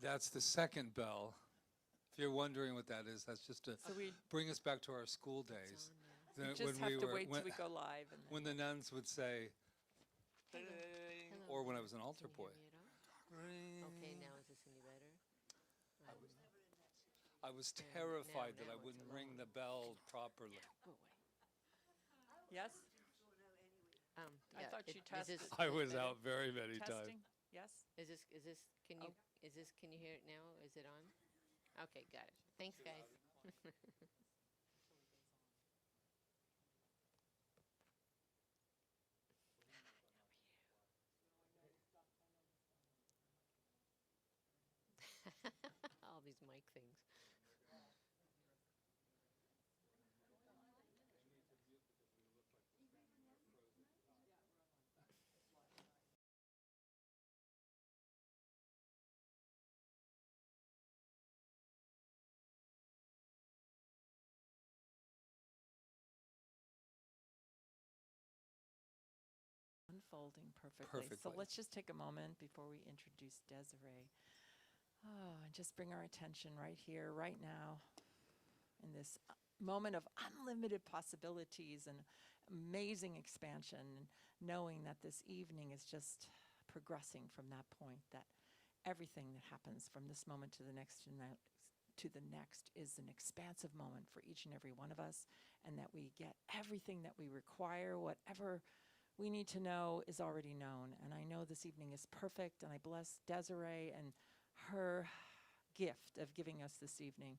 That's the second bell. If you're wondering what that is, that's just to So we bring us back to our school days. just have to wait till we go live. And when the nuns would say, Hello. "Ding," Hello. or when I was an altar Can you boy. hear me at all? Okay, now is this any better? I was And terrified that now I it's wouldn't ring alone. the bell properly. Go away. yes, I thought you is tested. this- I is this was better? out very many times. Testing. Yes. Can you hear it now? Is it on? Okay, got it. Thanks, guys. All these mic things. Unfolding perfectly. So Perfectly. let's just take a moment before we introduce Desiree. Oh, and just bring our attention right here, right now, in this moment of unlimited possibilities and amazing expansion, and knowing that this evening is just progressing from that point, that everything that happens from this moment to the next is an expansive moment for each and every one of us, and that we get everything that we require, whatever we need to know is already known. And I know this evening is perfect, and I bless Desiree and her gift of giving us this evening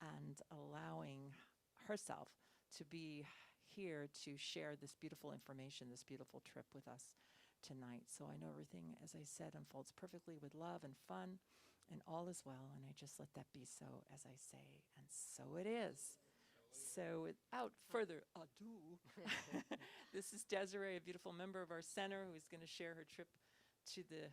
and allowing herself to be here to share this beautiful information, this beautiful trip with us tonight. So I know everything, as I said, unfolds perfectly with love and fun, and all is well, and I just let that be so, as I say, and so it is. So without further ado, this is Desiree, a beautiful member of our center, who is going to share her trip to the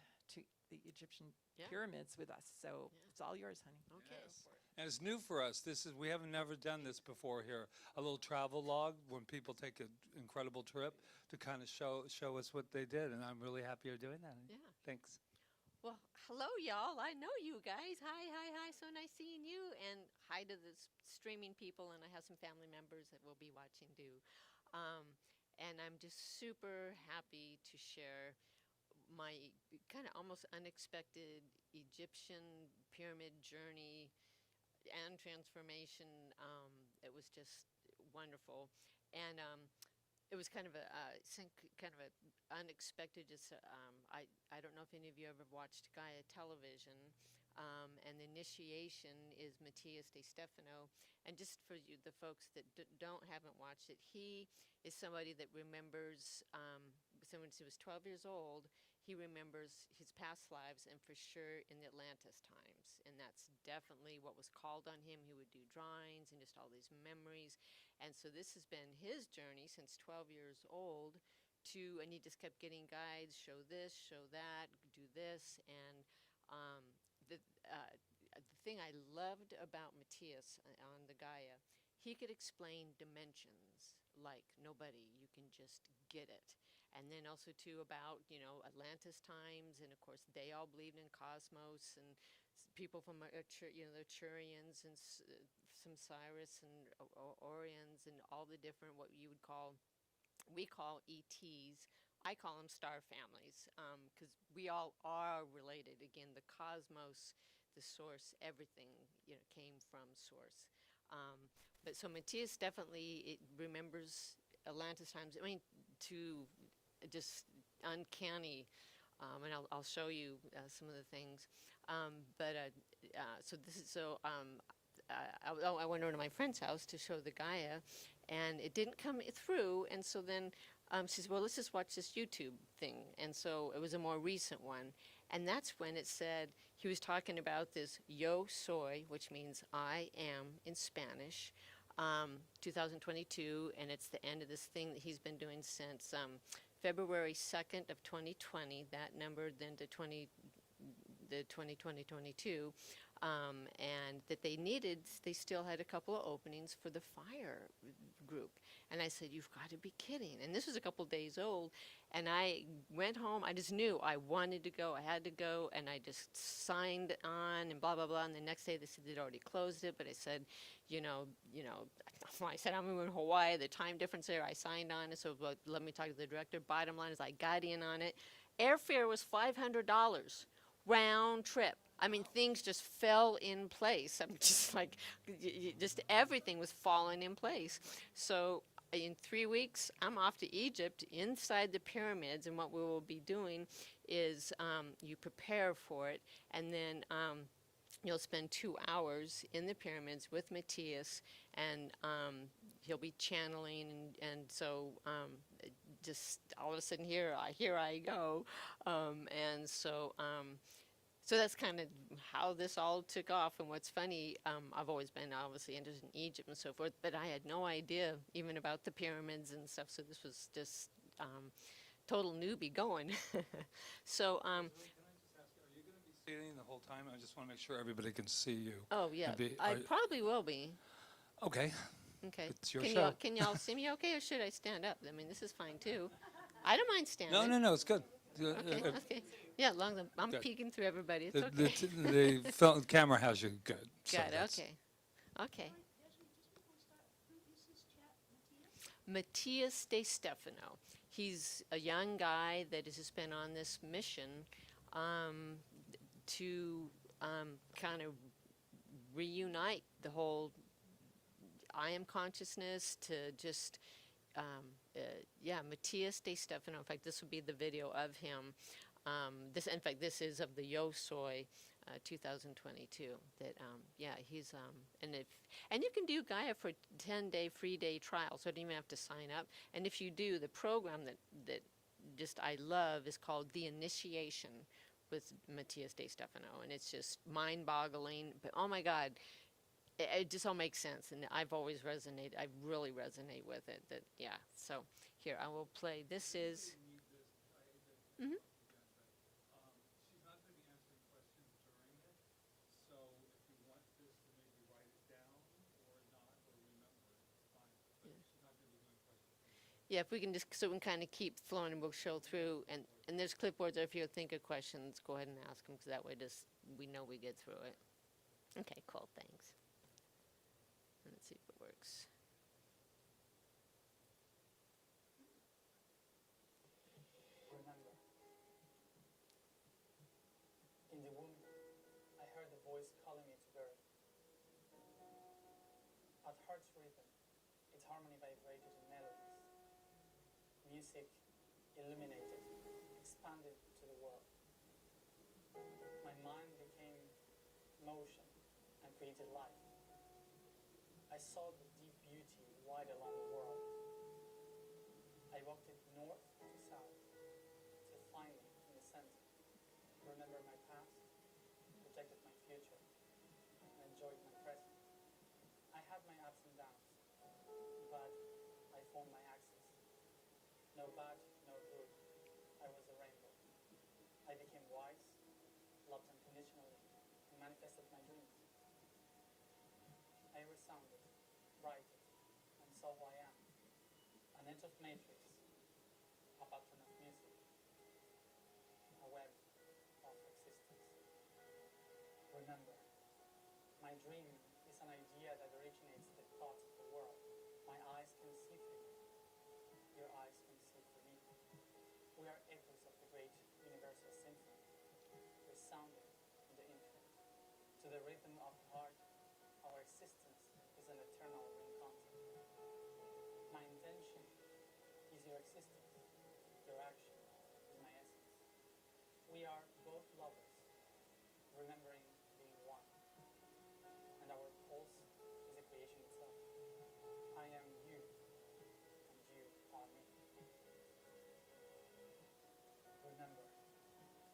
Egyptian Yeah. pyramids with us. So Yeah. it's all yours, honey. Okay. Yes. And it's new for us. We haven't never done this before here. A little travel log when people take an incredible trip to kind of show us what they did. And I'm really happy you're doing that. Yeah. Thanks. Well, hello, y'all. I know you guys. Hi. So nice seeing you. And hi to the streaming people. And I have some family members that will be watching too. And I'm just super happy to share my kind of almost unexpected Egyptian pyramid journey and transformation. It was just wonderful. And it was kind of a unexpected. Just I don't know if any of you ever watched Gaia television, and the initiation is Matthias de Stefano. And just for you, the folks that haven't watched it, he is somebody that remembers. Since he was 12 years old, he remembers his past lives, and for sure in the Atlantis times. And that's definitely what was called on him. He would do drawings and just all these memories. And so this has been his journey since 12 years old and he just kept getting guides, show this, show that, do this. And the thing I loved about Matthias on the Gaia, he could explain dimensions like nobody. You can just get it. And then also too about, Atlantis times, and of course they all believed in cosmos, and people from the Turians and some Cyrus and Orions and all the different what we call ETs. I call them star families, because we all are related. Again, the cosmos, the source, everything came from source. But so Matthias definitely remembers Atlantis times. I mean, to just uncanny. And I'll show you some of the things. So this is so. I went over to my friend's house to show the Gaia, and it didn't come through. And so then she said, well, let's just watch this YouTube thing. And so it was a more recent one. And that's when it said, he was talking about this yo soy, which means I am in Spanish, 2022. And it's the end of this thing that he's been doing since February 2nd of 2020. That number then to 2022. And that they still had a couple of openings for the fire group. And I said, you've got to be kidding. And this was a couple days old. And I went home. I just knew I wanted to go. I had to go. And I just signed on and blah, blah, blah. And the next day they said they'd already closed it. But I said, I said, I'm in Hawaii, the time difference there. I signed on it. So let me talk to the director. Bottom line is I got in on it. Airfare was $500 round trip. I mean, things just fell in place. I'm just like, just everything was falling in place. So in 3 weeks, I'm off to Egypt inside the pyramids, and what we will be doing is you prepare for it, and then you'll spend 2 hours in the pyramids with Matthias, and he'll be channeling, and so just all of a sudden here I go, and so. So that's kind of how this all took off. And what's funny, I've always been obviously interested in Egypt and so forth, but I had no idea even about the pyramids and stuff. So this was just total newbie going. So, Can I just ask you, are you going to be sitting the whole time? I just want to make sure everybody can see you. oh yeah, I probably will be. Okay. Okay. It's your can show. Can y'all see me okay, or should I stand up? I mean, this is fine too. I don't mind standing. No, it's good. Okay, okay. Yeah, as long as I'm Good. peeking through everybody, it's The, okay. the camera has you good. So Good, that's- okay. Okay. Matthias De Stefano. He's a young guy that has just been on this mission to kind of reunite the whole I am consciousness to just, Matthias De Stefano. In fact, this would be the video of him. In fact, this is of the Yosoi 2022. That, he's, and you can do Gaia for 10-day free day trial, so you don't even have to sign up. And if you do, the program that just I love is called The Initiation with Matthias De Stefano, and it's just mind-boggling. But oh my God, it just all makes sense, and I've always resonated. I really resonate with it. So here I will play. This is. Mm-hmm. She's not going to be answering questions during it, so if you want this to maybe write it down or not, or remember it, it's fine. But she's not going to be doing questions. Yeah, if we can just, so we can kind of keep flowing, and we'll show through, and there's clipboards, or if you think of questions, go ahead and ask them, because that way we know we get through it. Okay, cool, thanks. Let's see if it works. Remember, in the womb, I heard a voice calling me to birth. At heart's rhythm, its harmony vibrated in melodies. Music illuminated, expanded to the world. My mind became motion and created life. I saw the deep beauty wide along the world. I walked it north to south, till finally in the center. Remember my past, protected my future, and enjoyed my present. I had my ups and downs, but I formed my axis. No bad, no good. I was a rainbow. I became wise, loved unconditionally, and manifested my dreams. I resounded, righted, and saw who I am. An edge of matrix, a pattern of music, a web of existence. Remember, my dream is an idea that originates the thoughts of the world. My eyes can see through it. Your eyes can see through me. We are echoes of the great universal symphony, resounding in the infinite. To the rhythm of the heart, our existence is an eternal rencontre. My intention is your existence. Your action is my essence. We are both lovers, remembering being one. And our pulse is the creation itself. I am you, and you are me. Remember.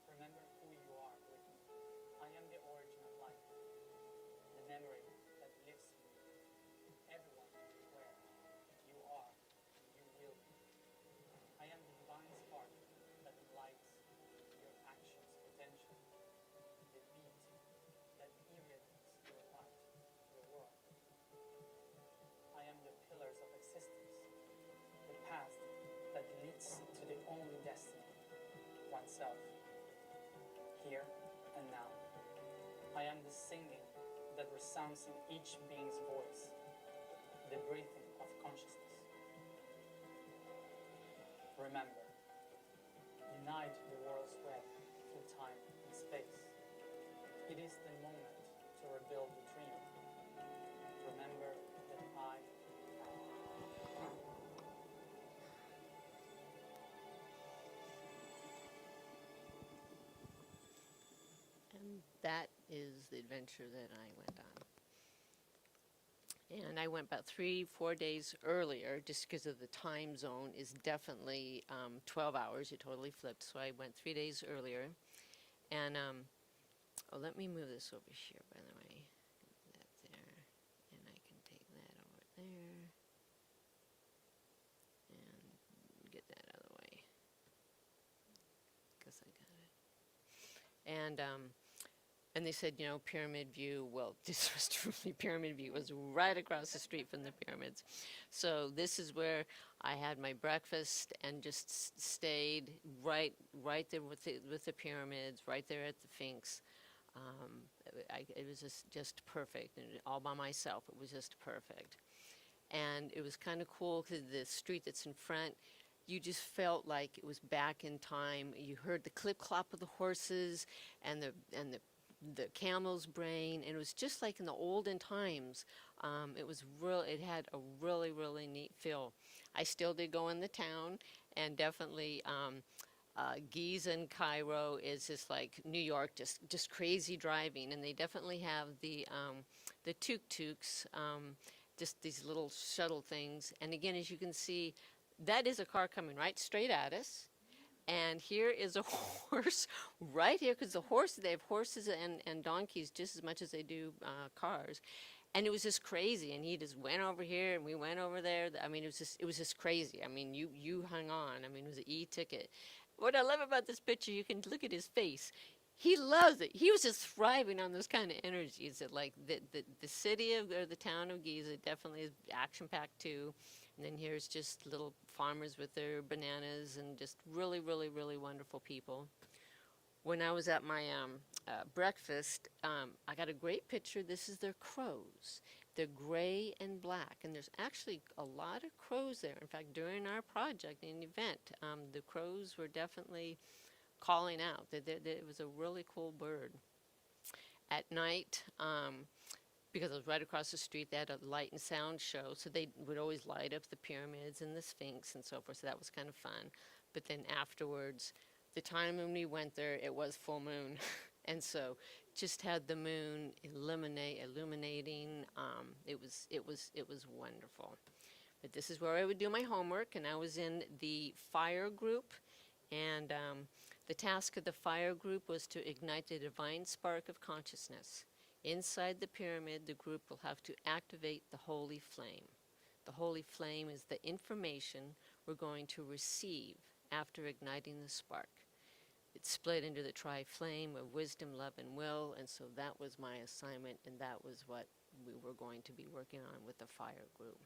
Remember who you are with me. I am the origin of life. The memory that lives in you. Everyone is where you are and you will be. myself, here and now. I am the singing that resounds in each being's voice, the breathing of consciousness. Remember, unite the world's web through time and space. It is the moment to rebuild the dream. Remember that I am. And that is the adventure that I went on. And I went about 3-4 days earlier, just because of the time zone is definitely 12 hours. You totally flipped. So I went 3 days earlier. And, oh, let me move this over here, by the way. That there. And I can take that over there. And get that out of the way. Because I got it. And they said, pyramid view. Well, this was truly pyramid view. It was right across the street from the pyramids. So this is where I had my breakfast and just stayed right there with the pyramids, right there at the Sphinx. It was just perfect, and all by myself. It was just perfect. And it was kind of cool because the street that's in front, you just felt like it was back in time. You heard the clip-clop of the horses and the camel's brain, and it was just like in the olden times. It had a really, really neat feel. I still did go in the town, and definitely Giza and Cairo is just like New York, just crazy driving, and they definitely have the tuk-tuks, just these little shuttle things. And again, as you can see, that is a car coming right straight at us. And here is a horse right here, because they have horses and donkeys just as much as they do cars. And it was just crazy. And he just went over here and we went over there. I mean, it was just crazy. I mean, you hung on. I mean, it was an e-ticket. What I love about this picture, you can look at his face. He loves it. He was just thriving on those kind of energies. That like the city or the town of Giza definitely is action-packed too. And then here's just little farmers with their bananas and just really, really, really wonderful people. When I was at my breakfast, I got a great picture. This is their crows. They're gray and black, and there's actually a lot of crows there. In fact, during our project and event, the crows were definitely calling out. It was a really cool bird. At night, because it was right across the street, they had a light and sound show, so they would always light up the pyramids and the Sphinx and so forth, so that was kind of fun. But then afterwards, the time when we went there, it was full moon, and so just had the moon illuminating. It was wonderful. But this is where I would do my homework, and I was in the fire group, and the task of the fire group was to ignite the divine spark of consciousness. Inside the pyramid, the group will have to activate the holy flame. The holy flame is the information we're going to receive after igniting the spark. It's split into the tri-flame of wisdom, love, and will, and so that was my assignment, and that was what we were going to be working on with the fire group.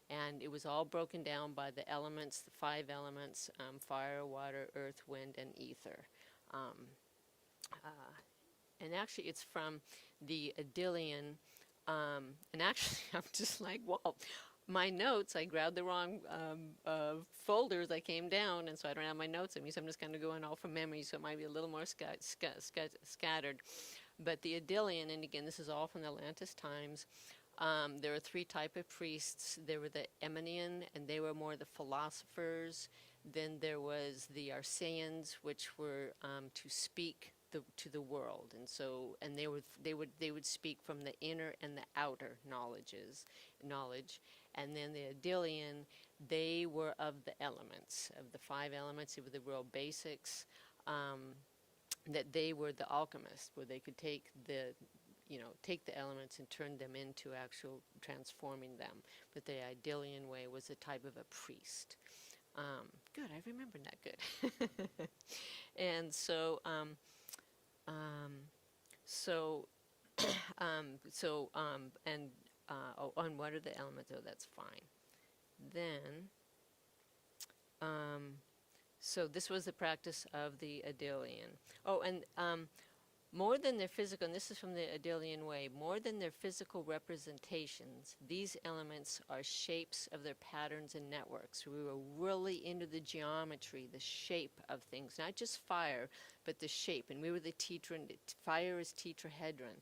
And it was all broken down by the elements, the 5 elements, fire, water, earth, wind, and ether. And actually it's from the Adilian, and actually I'm just like, wow. My notes, I grabbed the wrong folders. I came down, and so I don't have my notes in me, so I'm just kind of going all from memory, so it might be a little more scattered. But the Adilian, and again, this is all from the Atlantis times, there were 3 types of priests. There were the Eminian, and they were more the philosophers. Then there was the Arsaeans, which were to speak to the world, and they would speak from the inner and the outer knowledge. And then the Adilian, they were of the elements, of the 5 elements. They were the real basics. That they were the alchemists, where they could take the elements and turn them into actual transforming them. But the Adilian way was a type of a priest. Good, I remembered that good. And so, on what are the elements? Oh, that's fine. Then, So this was the practice of the Adelian. Oh, and more than their physical, and this is from the Adelian way, more than their physical representations, these elements are shapes of their patterns and networks. We were really into the geometry, the shape of things, not just fire, but the shape. And we were the fire is tetrahedron,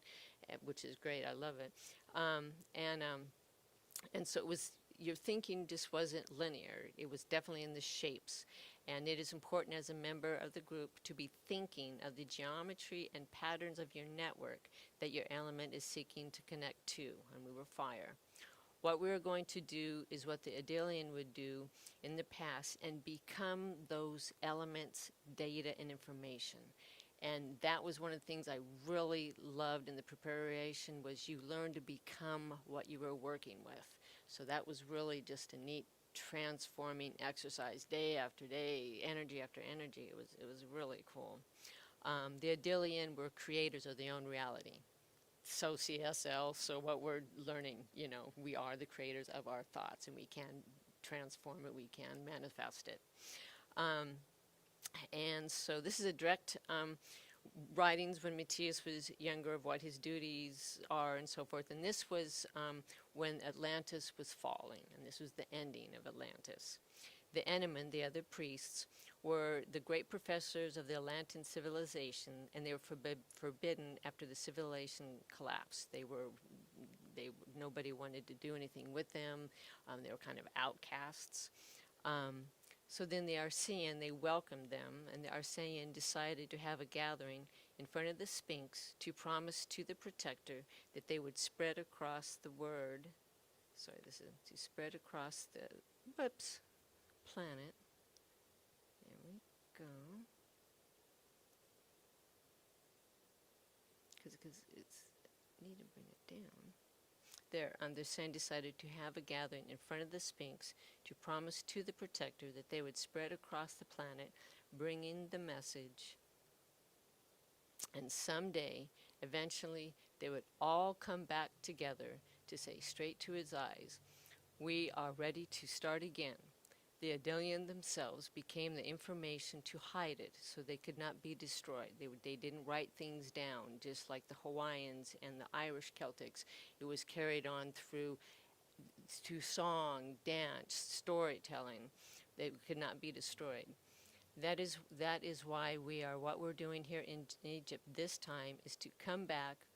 which is great. I love it. And so it was, your thinking just wasn't linear. It was definitely in the shapes. And it is important as a member of the group to be thinking of the geometry and patterns of your network that your element is seeking to connect to. And we were fire. What we are going to do is what the Adelian would do in the past and become those elements, data, and information. And that was one of the things I really loved in the preparation, was you learn to become what you were working with. So that was really just a neat transforming exercise, day after day, energy after energy. It was really cool. The Adelian were creators of their own reality. So CSL, so what we're learning, you know, we are the creators of our thoughts, and we can transform it, we can manifest it. And so this is a direct writings when Matthias was younger of what his duties are and so forth. And this was when Atlantis was falling, and this was the ending of Atlantis. The Enemen, the other priests, were the great professors of the Atlantan civilization, and they were forbidden after the civilization collapsed. Nobody wanted to do anything with them. They were kind of outcasts. So then the Arcean, they welcomed them, and the Arcean decided to have a gathering in front of the Sphinx to promise to the protector that they would spread across the word, to spread across the, planet. There we go. Because it's, need to bring it down. There, the Arcean decided to have a gathering in front of the Sphinx to promise to the protector that they would spread across the planet, bringing the message. And someday, eventually, they would all come back together to say straight to his eyes, "We are ready to start again." The Adelian themselves became the information to hide it so they could not be destroyed. They didn't write things down, just like the Hawaiians and the Irish Celtics. It was carried on through song, dance, storytelling. They could not be destroyed. That is why we are, what we're doing here in Egypt this time is to come back,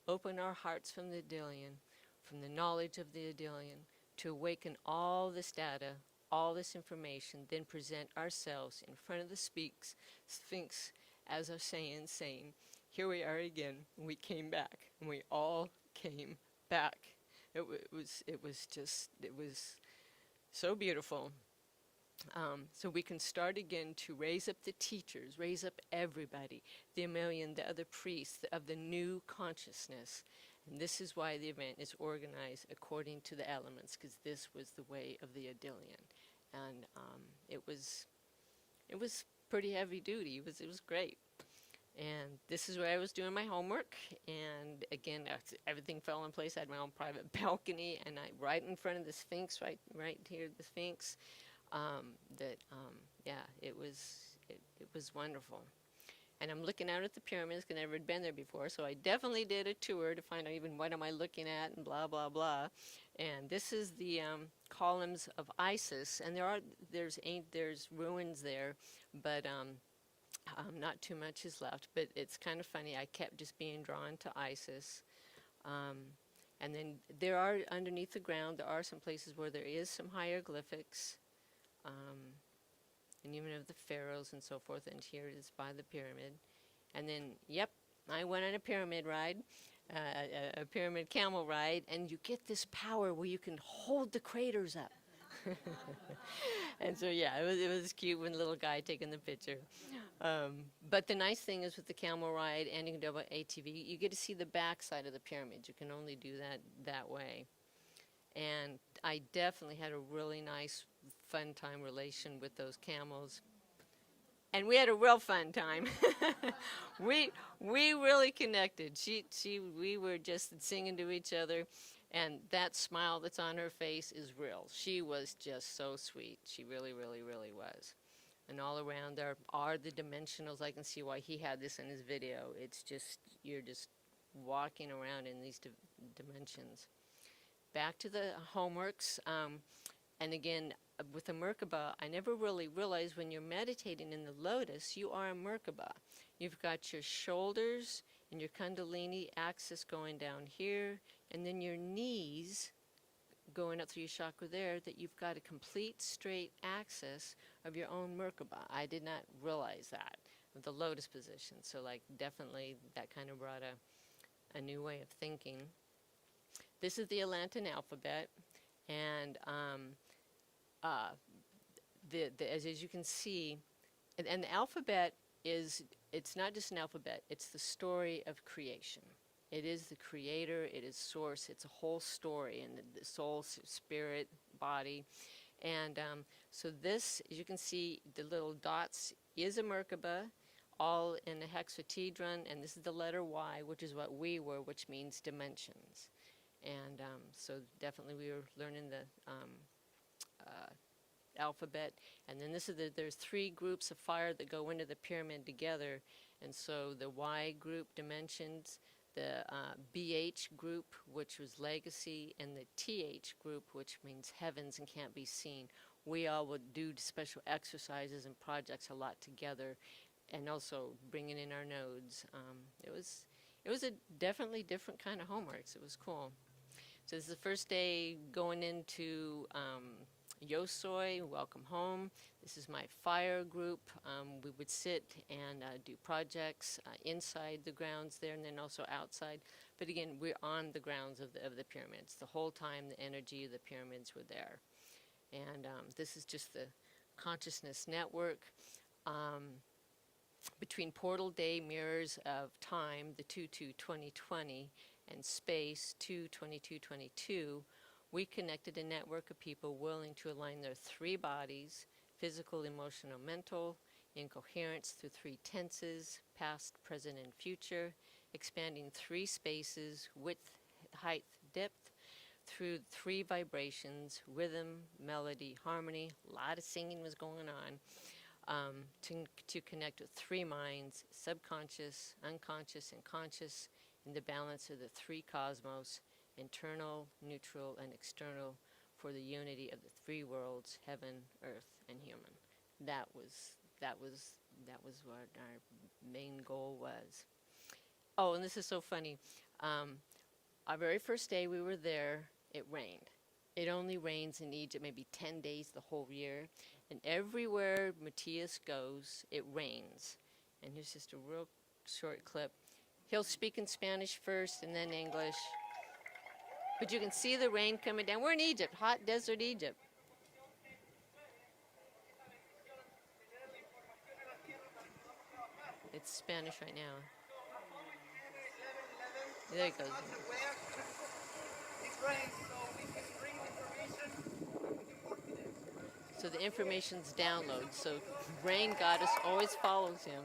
open our hearts from the Adelian, from the knowledge of the Adelian, to awaken all this data, all this information, then present ourselves in front of the Sphinx as a saying, here we are again, we came back, and we all came back. It was so beautiful. So we can start again to raise up the teachers, raise up everybody, the Amelian, the other priests of the new consciousness. And this is why the event is organized according to the elements, because this was the way of the Adelian. And it was pretty heavy duty. It was great. And this is where I was doing my homework. And again, everything fell in place. I had my own private balcony, and right in front of the Sphinx, right here, the Sphinx. It was wonderful. And I'm looking out at the pyramids, because I've never been there before, so I definitely did a tour to find out even what am I looking at and blah, blah, blah. And this is the columns of Isis, and there's ruins there, but not too much is left. But it's kind of funny, I kept just being drawn to Isis. And then there are, underneath the ground, there are some places where there is some hieroglyphics, and even of the pharaohs and so forth, and here it is by the pyramid. And then, yep, I went on a pyramid ride, a pyramid camel ride, and you get this power where you can hold the craters up. And so, yeah, it was cute when the little guy taking the picture. But the nice thing is with the camel ride, Ending of ATV, you get to see the back side of the pyramids. You can only do that way. And I definitely had a really nice, fun time relation with those camels. And we had a real fun time. we really connected. We were just singing to each other, and that smile that's on her face is real. She was just so sweet. She really, really, really was. And all around there are the dimensionals. I can see why he had this in his video. It's just, you're just walking around in these dimensions. Back to the homeworks. And again, with a Merkaba, I never really realized when you're meditating in the lotus, you are a Merkaba. You've got your shoulders and your Kundalini axis going down here, and then your knees going up through your chakra there, that you've got a complete straight axis of your own Merkaba. I did not realize that with the lotus position. So like definitely that kind of brought a new way of thinking. This is the Atlantan Alphabet, and as you can see, and the alphabet it's not just an alphabet, it's the story of creation. It is the creator, it is source, it's a whole story, and the soul, spirit, body. And so this, as you can see, the little dots is a Merkaba, all in a hexatedron, and this is the letter Y, which is what we were, which means dimensions. And so definitely we were learning the alphabet. And then this is there's 3 groups of fire that go into the pyramid together. And so the Y group, dimensions, the BH group, which was legacy, and the TH group, which means heavens and can't be seen. We all would do special exercises and projects a lot together, and also bringing in our nodes. It was a definitely different kind of homeworks. It was cool. So this is the first day going into Yosoi, welcome home. This is my fire group. We would sit and do projects inside the grounds there, and then also outside. But again, we're on the grounds of the pyramids. The whole time the energy of the pyramids were there. And this is just the consciousness network. Between portal day mirrors of time, the 2-2-2020, and space 2-22-22, we connected a network of people willing to align their 3 bodies, physical, emotional, mental, in coherence through 3 tenses, past, present, and future, expanding 3 spaces, width, height, depth, through 3 vibrations, rhythm, melody, harmony. A lot of singing was going on, to connect with 3 minds, subconscious, unconscious, and conscious, in the balance of the 3 cosmos, internal, neutral, and external, for the unity of the 3 worlds, heaven, earth, and human. That was what our main goal was. Oh, and this is so funny. Our very first day we were there, it rained. It only rains in Egypt maybe 10 days the whole year. And everywhere Matthias goes, it rains. And here's just a real short clip. He'll speak in Spanish first and then English. But you can see the rain coming down. We're in Egypt, hot desert Egypt. It's Spanish right now. There it goes. So the information's download. So rain goddess always follows him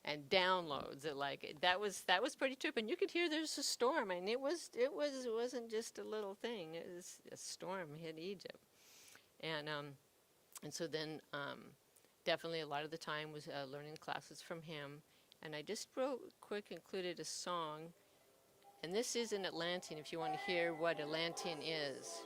and downloads it. Like that was pretty true. And you could hear there's a storm, and it wasn't just a little thing. It was a storm hit Egypt, and so then definitely a lot of the time was learning classes from him. And I just real quick included a song, and this is in Atlantan if you want to hear what Atlantan is.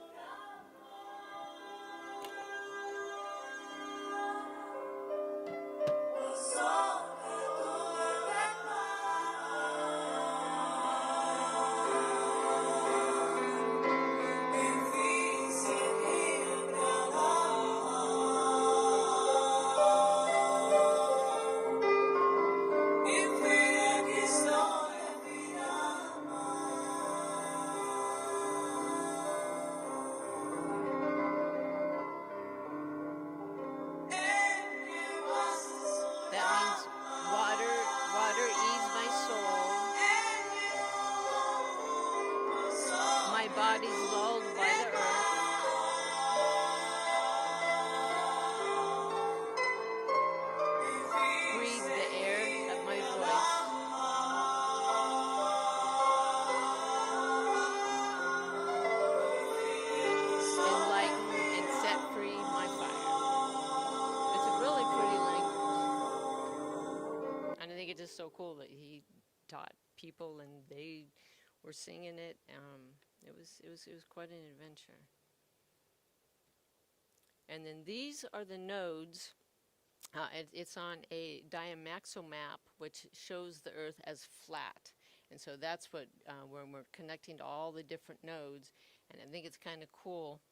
Body's lulled by the earth. Breathe the air of my voice. Enlighten and set free my fire. It's a really pretty language. just so cool that he taught people and they were singing it. It was quite an adventure. And then these are the nodes. It's on a diamaxo map, which shows the Earth as flat. And so that's what when we're connecting to all the different nodes. And I think it's kind of cool.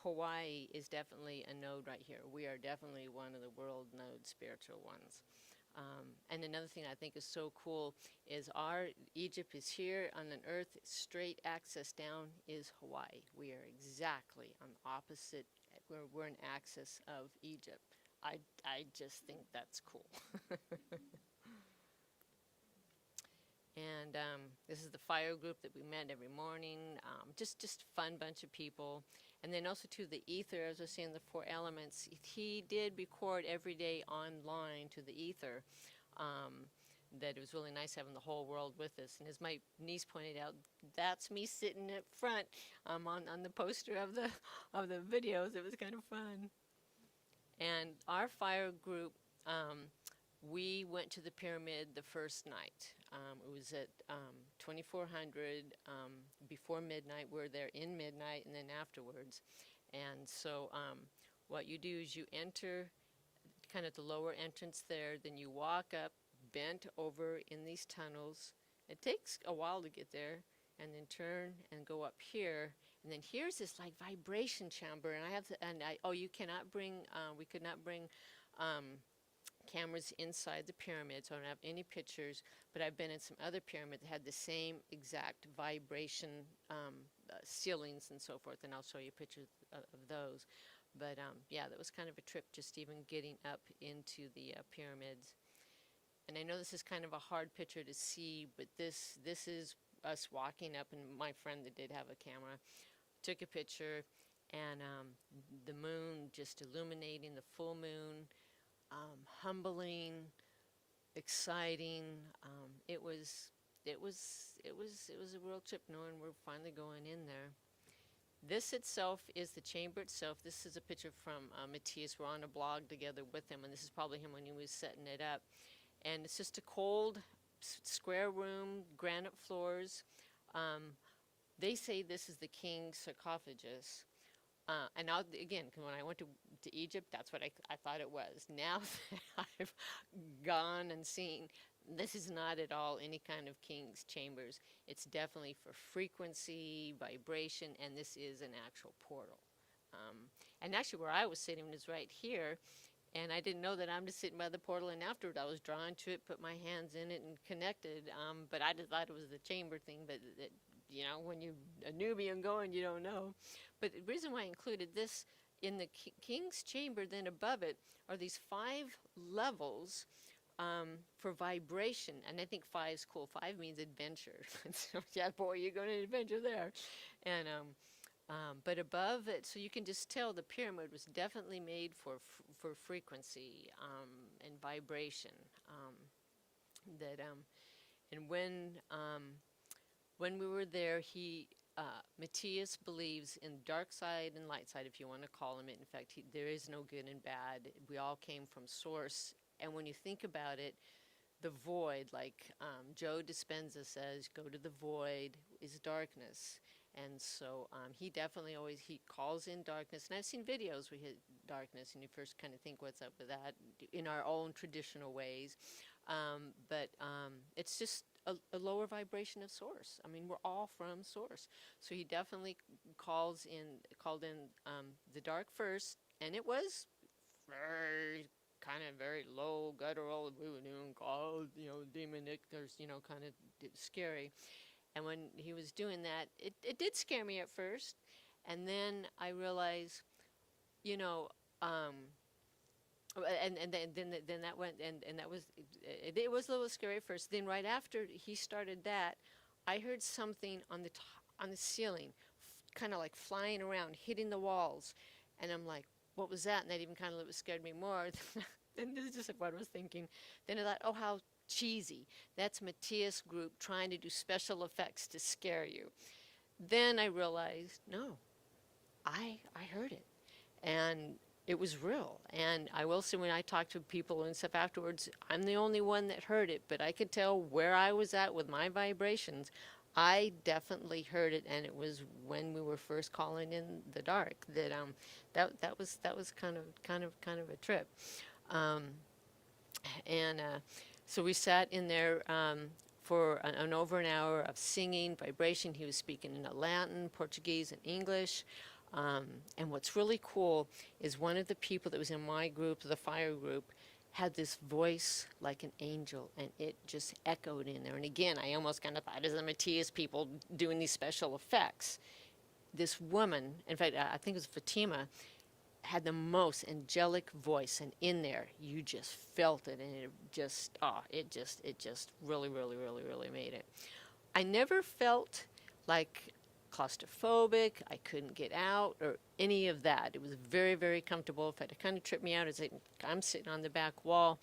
Hawaii is definitely a node right here. We are definitely one of the world node spiritual ones. And another thing I think is so cool is Egypt is here on an Earth, straight access down is Hawaii. We are exactly on the opposite, we're an axis of Egypt. I just think that's cool. And this is the fire group that we met every morning. Just a fun bunch of people. And then also to the ether, as I was saying, the 4 elements. He did record every day online to the ether. That it was really nice having the whole world with us. And as my niece pointed out, that's me sitting up front on the poster of the videos. It was kind of fun. And our fire group, we went to the pyramid the first night. It was at 2400 before midnight. We're there in midnight and then afterwards. And so what you do is you enter kind of the lower entrance there, then you walk up, bent over in these tunnels. It takes a while to get there, and then turn and go up here. And then here's this like vibration chamber, and you cannot bring, we could not bring cameras inside the pyramid, so I don't have any pictures, but I've been in some other pyramids that had the same exact vibration ceilings and so forth, and I'll show you pictures of those. But yeah, that was kind of a trip just even getting up into the pyramids. And I know this is kind of a hard picture to see, but this is us walking up, and my friend that did have a camera took a picture, and the moon just illuminating, the full moon, humbling, exciting. It was a real trip knowing we're finally going in there. This itself is the chamber itself. This is a picture from Matthias. We're on a blog together with him, and this is probably him when he was setting it up. And it's just a cold, square room, granite floors. They say this is the king's sarcophagus. And now, again, when I went to Egypt, that's what I thought it was. Now that I've gone and seen, this is not at all any kind of king's chambers. It's definitely for frequency, vibration, and this is an actual portal. And actually where I was sitting is right here, and I didn't know that I'm just sitting by the portal, and afterward I was drawn to it, put my hands in it, and connected. But I just thought it was the chamber thing, but you know, when you're a newbie and going, you don't know. But the reason why I included this in the king's chamber, then above it, are these 5 levels for vibration. And I think 5 is cool. 5 means adventure. So, yeah, boy, you're going to adventure there. And but above it, so you can just tell the pyramid was definitely made for frequency and vibration. And when we were there, Matthias believes in dark side and light side, if you want to call him it. In fact, there is no good and bad. We all came from source. And when you think about it, the void, like Joe Dispenza says, go to the void, is darkness. And so he definitely he calls in darkness. And I've seen videos where he hit darkness, and you first kind of think, what's up with that, in our own traditional ways. But it's just a lower vibration of source. I mean, we're all from source. So he definitely called in the dark first, and it was very low, guttural, called, demonic, there's, kind of scary. And when he was doing that, it did scare me at first. And then I realized, and then that went, and that was, it was a little scary at first. Then right after he started that, I heard something on the ceiling, kind of like flying around, hitting the walls. And I'm like, what was that? And that even kind of scared me more. And this is just what I was thinking. Then I thought, oh, how cheesy. That's Matthias group trying to do special effects to scare you. Then I realized, no, I heard it. And it was real. And I will say, when I talked to people and stuff afterwards, I'm the only one that heard it, but I could tell where I was at with my vibrations. I definitely heard it, and it was when we were first calling in the dark that that was kind of a trip. Um, and so we sat in there for an over an hour of singing, vibration. He was speaking in Atlantan, Portuguese, and English. And what's really cool is one of the people that was in my group, the fire group, had this voice like an angel, and it just echoed in there. And again, I almost kind of thought, as the Matthias people doing these special effects. This woman, in fact, I think it was Fatima, had the most angelic voice, and in there, you just felt it, and it just really, really, really, really made it. I never felt like claustrophobic, I couldn't get out, or any of that. It was very, very comfortable. In fact, it kind of tripped me out as I'm sitting on the back wall.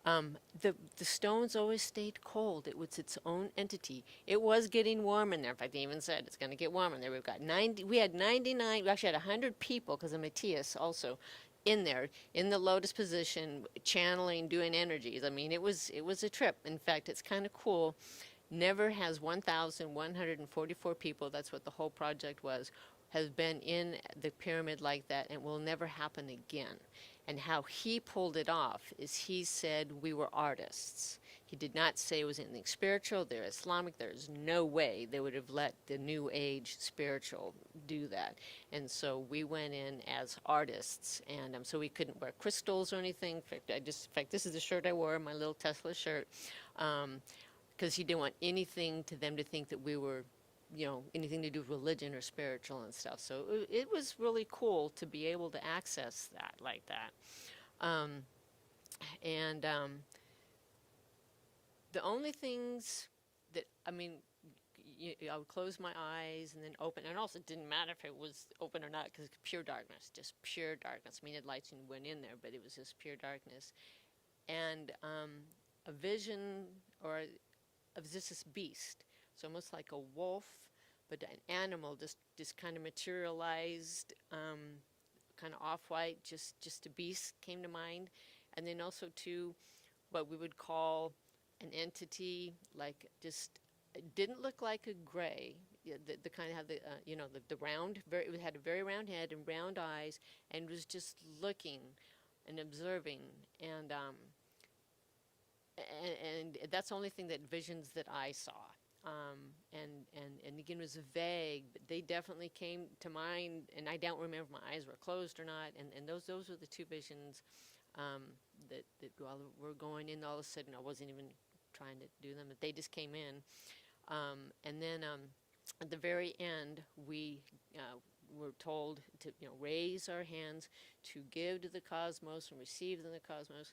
The stones always stayed cold. It was its own entity. It was getting warm in there. In fact, they even said it's going to get warm in there. We had 99, we actually had 100 people, because of Matthias also, in there, in the lotus position, channeling, doing energies. I mean, it was a trip. In fact, it's kind of cool. Never has 1,144 people, that's what the whole project was, has been in the pyramid like that, and will never happen again. And how he pulled it off is he said we were artists. He did not say it was anything spiritual. They're Islamic. There's no way they would have let the New Age spiritual do that. And so we went in as artists, and so we couldn't wear crystals or anything. In fact, this is the shirt I wore, my little Tesla shirt, because he didn't want anything to them to think that we were, anything to do with religion or spiritual and stuff. So it was really cool to be able to access that like that. The only things that, I would close my eyes and then open, and also it didn't matter if it was open or not, because pure darkness, just pure darkness. I mean, the lights went in there, but it was just pure darkness. And a vision of just this beast. It's almost like a wolf, but an animal just kind of materialized, kind of off-white, just a beast came to mind. And then also too, what we would call an entity, like just, it didn't look like a gray, the kind of have the round, it had a very round head and round eyes, and was just looking and observing, and that's the only thing that visions that I saw. And again, it was vague, but they definitely came to mind, and I don't remember if my eyes were closed or not, and those were the two visions that while we're going in, all of a sudden I wasn't even trying to do them, but they just came in. And then at the very end, we were told to raise our hands to give to the cosmos and receive in the cosmos.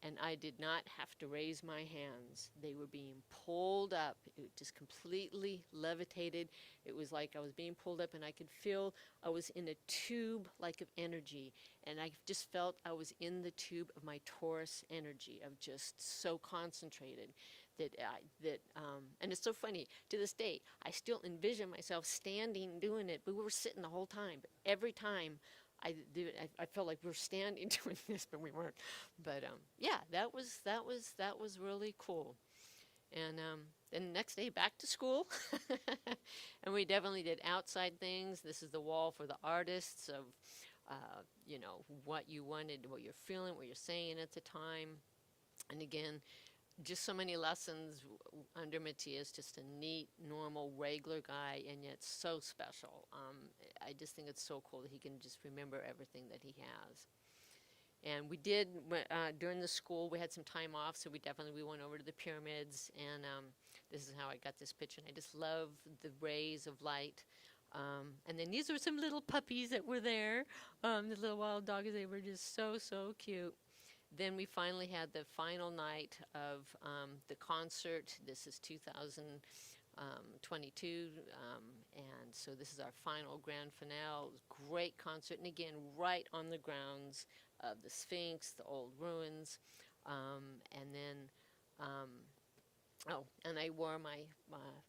And I did not have to raise my hands. They were being pulled up. It just completely levitated. It was like I was being pulled up, and I could feel I was in a tube like of energy. And I just felt I was in the tube of my Taurus energy, of just so concentrated and it's so funny, to this day, I still envision myself standing doing it, but we were sitting the whole time. But every time I did it, I felt like we were standing doing this, but we weren't. But yeah, that was really cool. And then the next day, back to school. And we definitely did outside things. This is the wall for the artists of, what you wanted, what you're feeling, what you're saying at the time. And again, just so many lessons under Matthias, just a neat, normal, regular guy, and yet so special. I just think it's so cool that he can just remember everything that he has. And we did, during the school, we had some time off, so we went over to the pyramids, and this is how I got this picture. And I just love the rays of light. And then these were some little puppies that were there, the little wild dogs. They were just so, so cute. Then we finally had the final night of the concert. This is 2022, and so this is our final grand finale. Great concert, and again, right on the grounds of the Sphinx, the old ruins, and then, and I wore my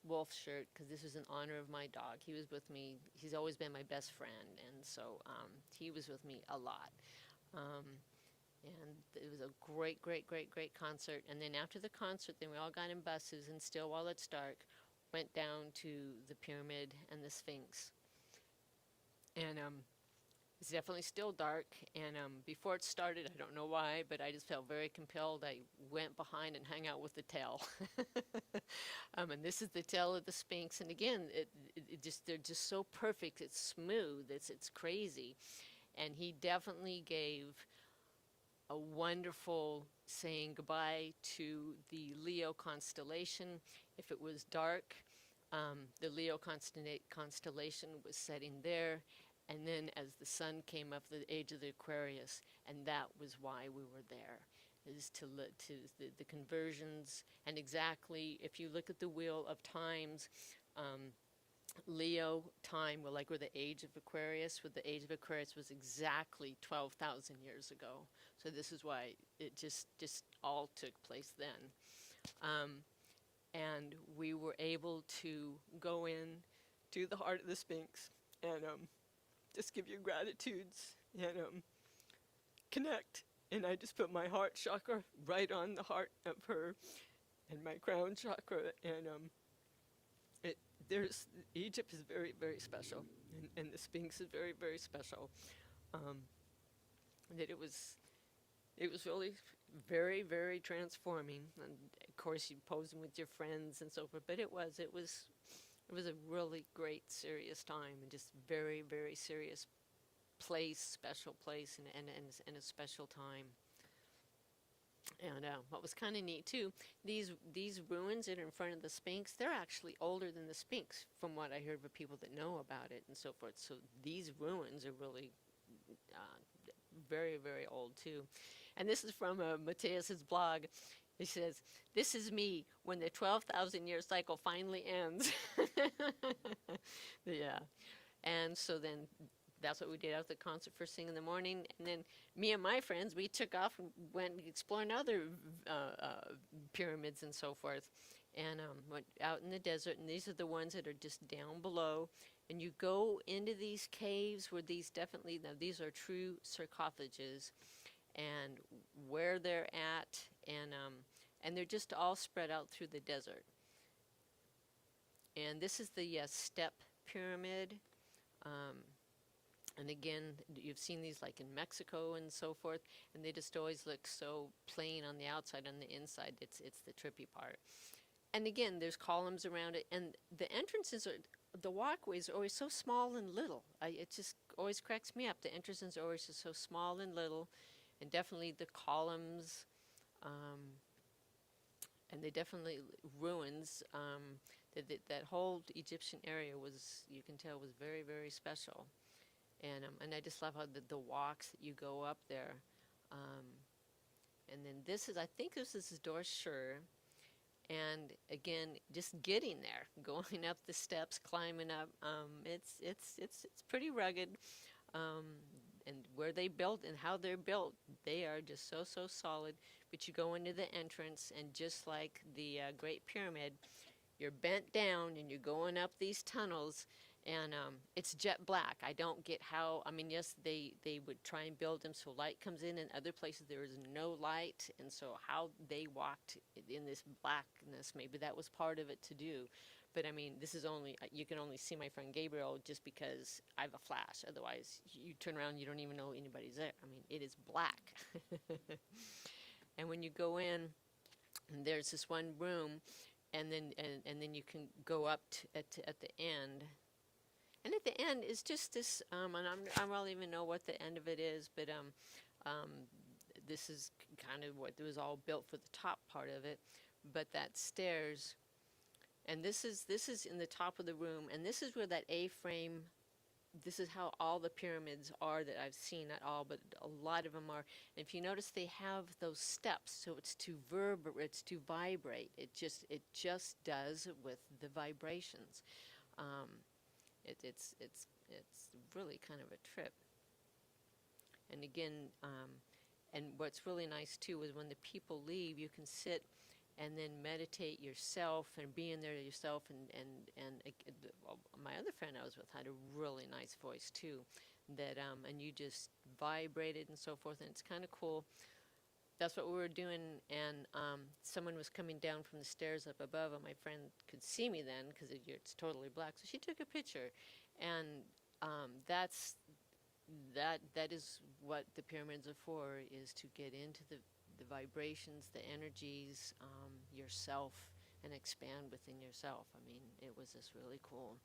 wolf shirt because this was in honor of my dog. He was with me. He's always been my best friend, and so he was with me a lot. And it was a great, great, great, great concert. And then after the concert, then we all got in buses and still while it's dark, went down to the pyramid and the Sphinx. And it's definitely still dark. And before it started, I don't know why, but I just felt very compelled. I went behind and hung out with the tail. And this is the tail of the Sphinx. And again, they're just so perfect. It's smooth. It's crazy. And he definitely gave a wonderful saying goodbye to the Leo constellation. If it was dark, the Leo constellation was setting there. And then as the sun came up, the age of the Aquarius, and that was why we were there, is to the conversions. And exactly, if you look at the Wheel of Times, Leo time, well, like where the age of Aquarius, with the age of Aquarius was exactly 12,000 years ago. So this is why it just all took place then. And we were able to go in to the heart of the Sphinx and just give your gratitudes and connect. And I just put my heart chakra right on the heart of her and my crown chakra. And Egypt is very, very special. And the Sphinx is very, very special. That it was really very, very transforming. And of course, you pose them with your friends and so forth. But it was a really great, serious time, and just very, very serious place, special place, and a special time. And what was kind of neat too, these ruins that are in front of the Sphinx, they're actually older than the Sphinx, from what I heard from people that know about it and so forth. So these ruins are really very, very old too. And this is from Matthias's blog. He says, "This is me when the 12,000 year cycle finally ends." Yeah. And so then that's what we did after the concert first thing in the morning. And then me and my friends, we took off and went exploring other pyramids and so forth. And went out in the desert. And these are the ones that are just down below. And you go into these caves where these are true sarcophages. And where they're at, and they're just all spread out through the desert. And this is the step pyramid. And again, you've seen these like in Mexico and so forth, and they just always look so plain on the outside. On the inside, it's the trippy part. And again, there's columns around it, and the entrances the walkways are always so small and little. It just always cracks me up. The entrances are always just so small and little. And definitely the columns, and they definitely ruins. That whole Egyptian area was, you can tell, was very, very special. And I just love how the walks that you go up there. And then I think this is Dorshur. And again, just getting there, going up the steps, climbing up, it's pretty rugged. And where they built and how they're built, they are just so solid. But you go into the entrance, and just like the Great Pyramid, you're bent down and you're going up these tunnels, and it's jet black. I don't get how. I mean, yes, they would try and build them so light comes in other places there is no light, and so how they walked in this blackness, maybe that was part of it to do. But I mean, you can only see my friend Gabriel just because I have a flash. Otherwise, you turn around, you don't even know anybody's there. I mean, it is black. And when you go in, there's this one room, and then you can go up at the end. And at the end is just this, and I don't even know what the end of it is, but this is kind of what was all built for the top part of it. But that stairs. And this is in the top of the room, and this is where that A-frame, this is how all the pyramids are that I've seen, not all, but a lot of them are. And if you notice, they have those steps, so it's to vibrate. It just does with the vibrations. It's really kind of a trip. And again, and what's really nice too is when the people leave, you can sit and then meditate yourself and be in there yourself. And my other friend I was with had a really nice voice too. that and you just vibrated and so forth, and it's kind of cool. That's what we were doing, and someone was coming down from the stairs up above, and my friend could see me then because it's totally black, so she took a picture, and that is what the pyramids are for, is to get into the vibrations, the energies, yourself, and expand within yourself. I mean, it was just really cool.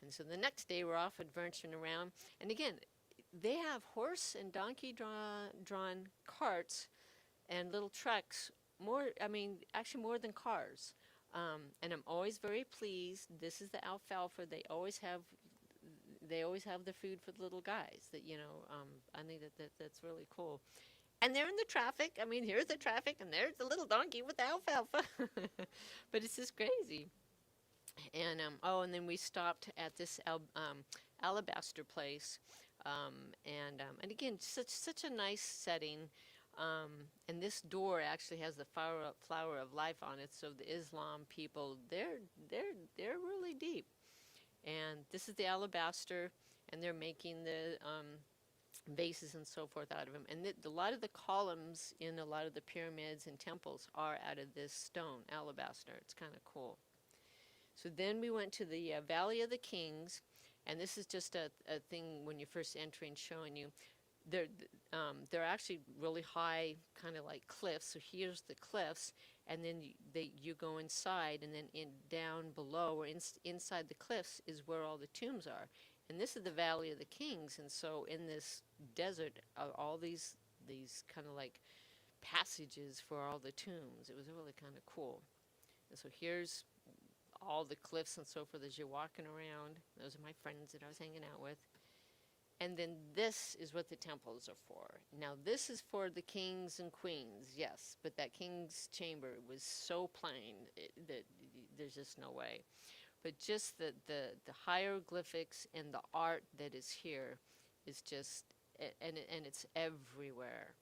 And so the next day we're off adventuring around, and again, they have horse and donkey drawn carts and little trucks, more, I mean, actually more than cars. And I'm always very pleased. This is the alfalfa. They always have the food for the little guys. That, you know, I think that's really cool. And they're in the traffic. I mean, here's the traffic, and there's the little donkey with the alfalfa. But it's just crazy. And and then we stopped at this alabaster place, and again, such a nice setting. And this door actually has the flower of life on it. So the Islam people, they're really deep. And this is the alabaster, and they're making the vases and so forth out of them. And a lot of the columns in a lot of the pyramids and temples are out of this stone, alabaster. It's kind of cool. So then we went to the Valley of the Kings, and this is just a thing when you're first entering, showing you. They're actually really high, kind of like cliffs. So here's the cliffs, and then you go inside, and then down below or inside the cliffs is where all the tombs are. And this is the Valley of the Kings, and so in this desert are all these kind of like passages for all the tombs. It was really kind of cool. And so here's all the cliffs and so forth as you're walking around. Those are my friends that I was hanging out with. And then this is what the temples are for. Now this is for the kings and queens, yes, but that king's chamber was so plain that there's just no way. But just the hieroglyphics and the art that is here is just, and it's everywhere.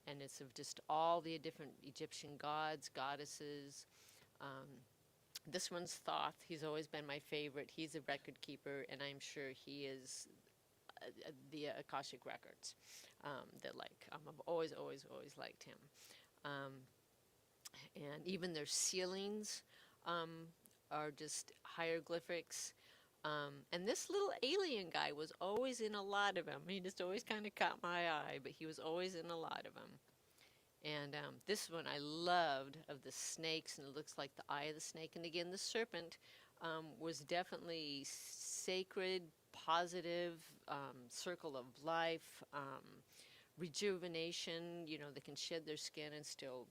And it's of just all the different Egyptian gods, goddesses. This one's Thoth. He's always been my favorite. He's a record keeper, and I'm sure he is the Akashic records. I've always liked him. And even their ceilings are just hieroglyphics. And this little alien guy was always in a lot of them. He just always kind of caught my eye, but he was always in a lot of them. And this one I loved, of the snakes, and it looks like the eye of the snake. And again, the serpent was definitely sacred, positive, circle of life, rejuvenation. You know, they can shed their skin and still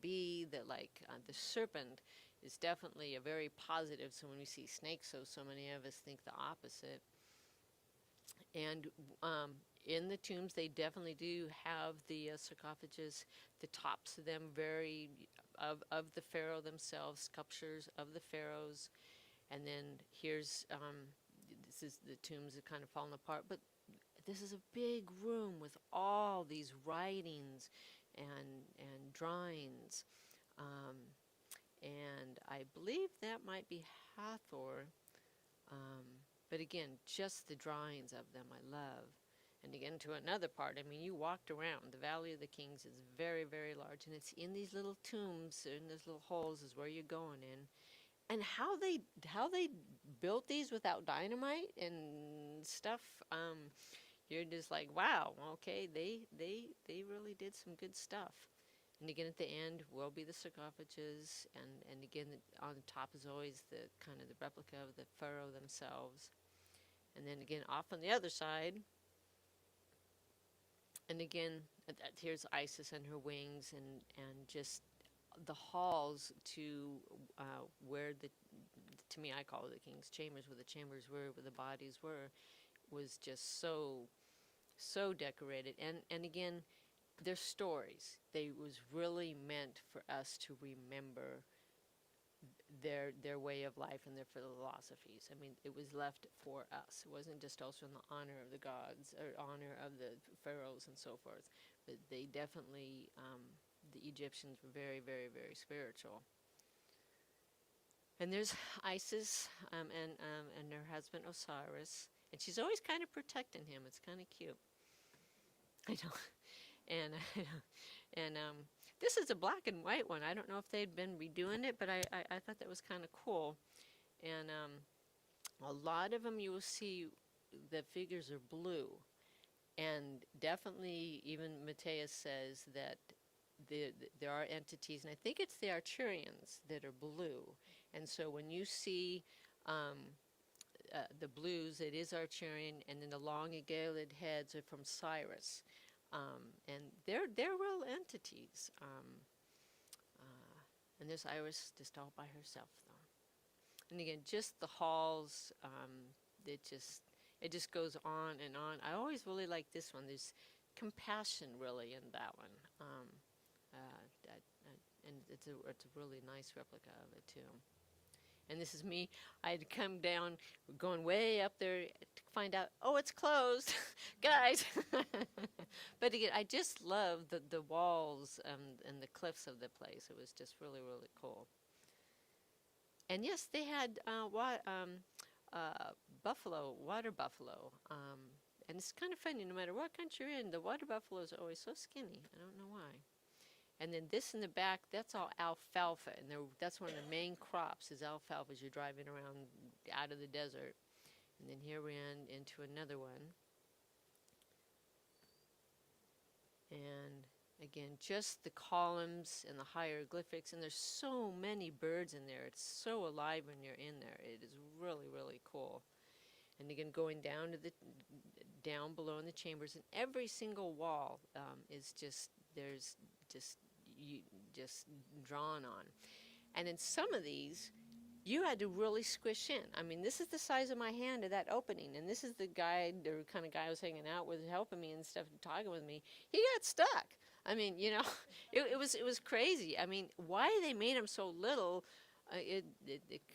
be. That the serpent is definitely a very positive. So when we see snakes, so many of us think the opposite. And in the tombs, they definitely do have the sarcophagus, the tops of them very of the pharaoh themselves, sculptures of the pharaohs. And then here's this is the tombs that kind of fallen apart. But this is a big room with all these writings and drawings. And I believe that might be Hathor. But again, just the drawings of them I love. And again, to another part, I mean, you walked around. The Valley of the Kings is very, very large. And it's in these little tombs, in these little holes is where you're going in. And how they built these without dynamite and stuff, you're just like, wow, okay, they really did some good stuff. And again, at the end will be the sarcophages, and again, on top is always the kind of the replica of the pharaoh themselves. And then again, off on the other side, and again, here's Isis and her wings, and just the halls to where to me, I call it the king's chambers, where the chambers were, where the bodies were, was just so decorated. And again, their stories. They was really meant for us to remember their way of life and their philosophies. I mean, it was left for us. It wasn't just also in the honor of the gods or honor of the pharaohs and so forth. But they definitely, the Egyptians were very, very, very spiritual. And there's Isis and her husband Osiris. And she's always kind of protecting him. It's kind of cute. I know. And this is a black and white one. I don't know if they'd been redoing it, but I thought that was kind of cool. And a lot of them you will see the figures are blue. And definitely even Matthias says that there are entities, and I think it's the Arcturians that are blue. And so when you see the blues, it is Arcturian, and then the long agate heads are from Cyrus. And they're real entities. And this Iris just all by herself, though. And again, just the halls, it just goes on and on. I always really like this one. There's compassion really in that one. And it's a really nice replica of it too. And this is me. I had come down, going way up there to find out, oh, it's closed, guys. But again, I just love the walls and the cliffs of the place. It was just really, really cool. And yes, they had buffalo, water buffalo. And it's kind of funny, no matter what country you're in, the water buffaloes are always so skinny. I don't know why. And then this in the back, that's all alfalfa. And that's one of the main crops is alfalfa as you're driving around out of the desert. And then here we end into another one. And again, just the columns and the hieroglyphics. And there's so many birds in there. It's so alive when you're in there. It is really, really cool. And again, going down to down below in the chambers, and every single wall is just, there's just drawn on. And in some of these, you had to really squish in. I mean, this is the size of my hand to that opening, and this is the guy, the kind of guy I was hanging out with, helping me and stuff, talking with me. He got stuck. I mean, you know, it was crazy. I mean, why they made him so little, it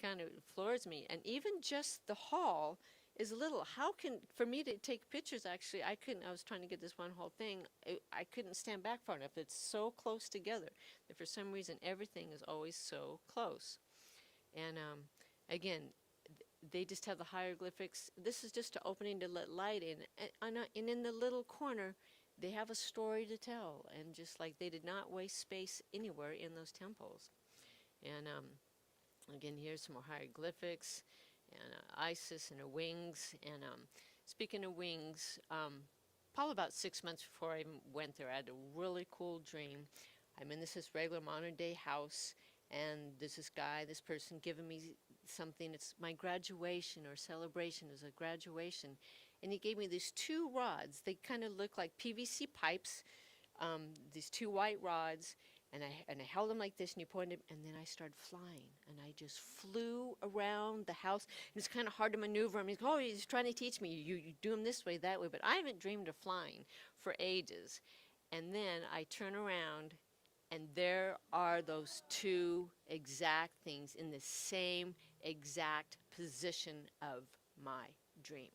kind of floors me. And even just the hall is little. How can, for me to take pictures, actually, I was trying to get this one whole thing, I couldn't stand back far enough. It's so close together that for some reason everything is always so close. And again, they just have the hieroglyphics. This is just an opening to let light in. And in the little corner, they have a story to tell. And just like they did not waste space anywhere in those temples. And again, here's some more hieroglyphics. And Isis and her wings. And speaking of wings, probably about 6 months before I even went there, I had a really cool dream. I'm in this regular modern day house, and there's this guy, this person giving me something. It's my graduation or celebration. It was a graduation. And he gave me these 2 rods. They kind of look like PVC pipes, these 2 white rods. And I held them like this, and he pointed, and then I started flying. And I just flew around the house. And it's kind of hard to maneuver him. He's going, oh, he's trying to teach me. You do them this way, that way. But I haven't dreamed of flying for ages. And then I turn around, and there are those 2 exact things in the same exact position of my dream.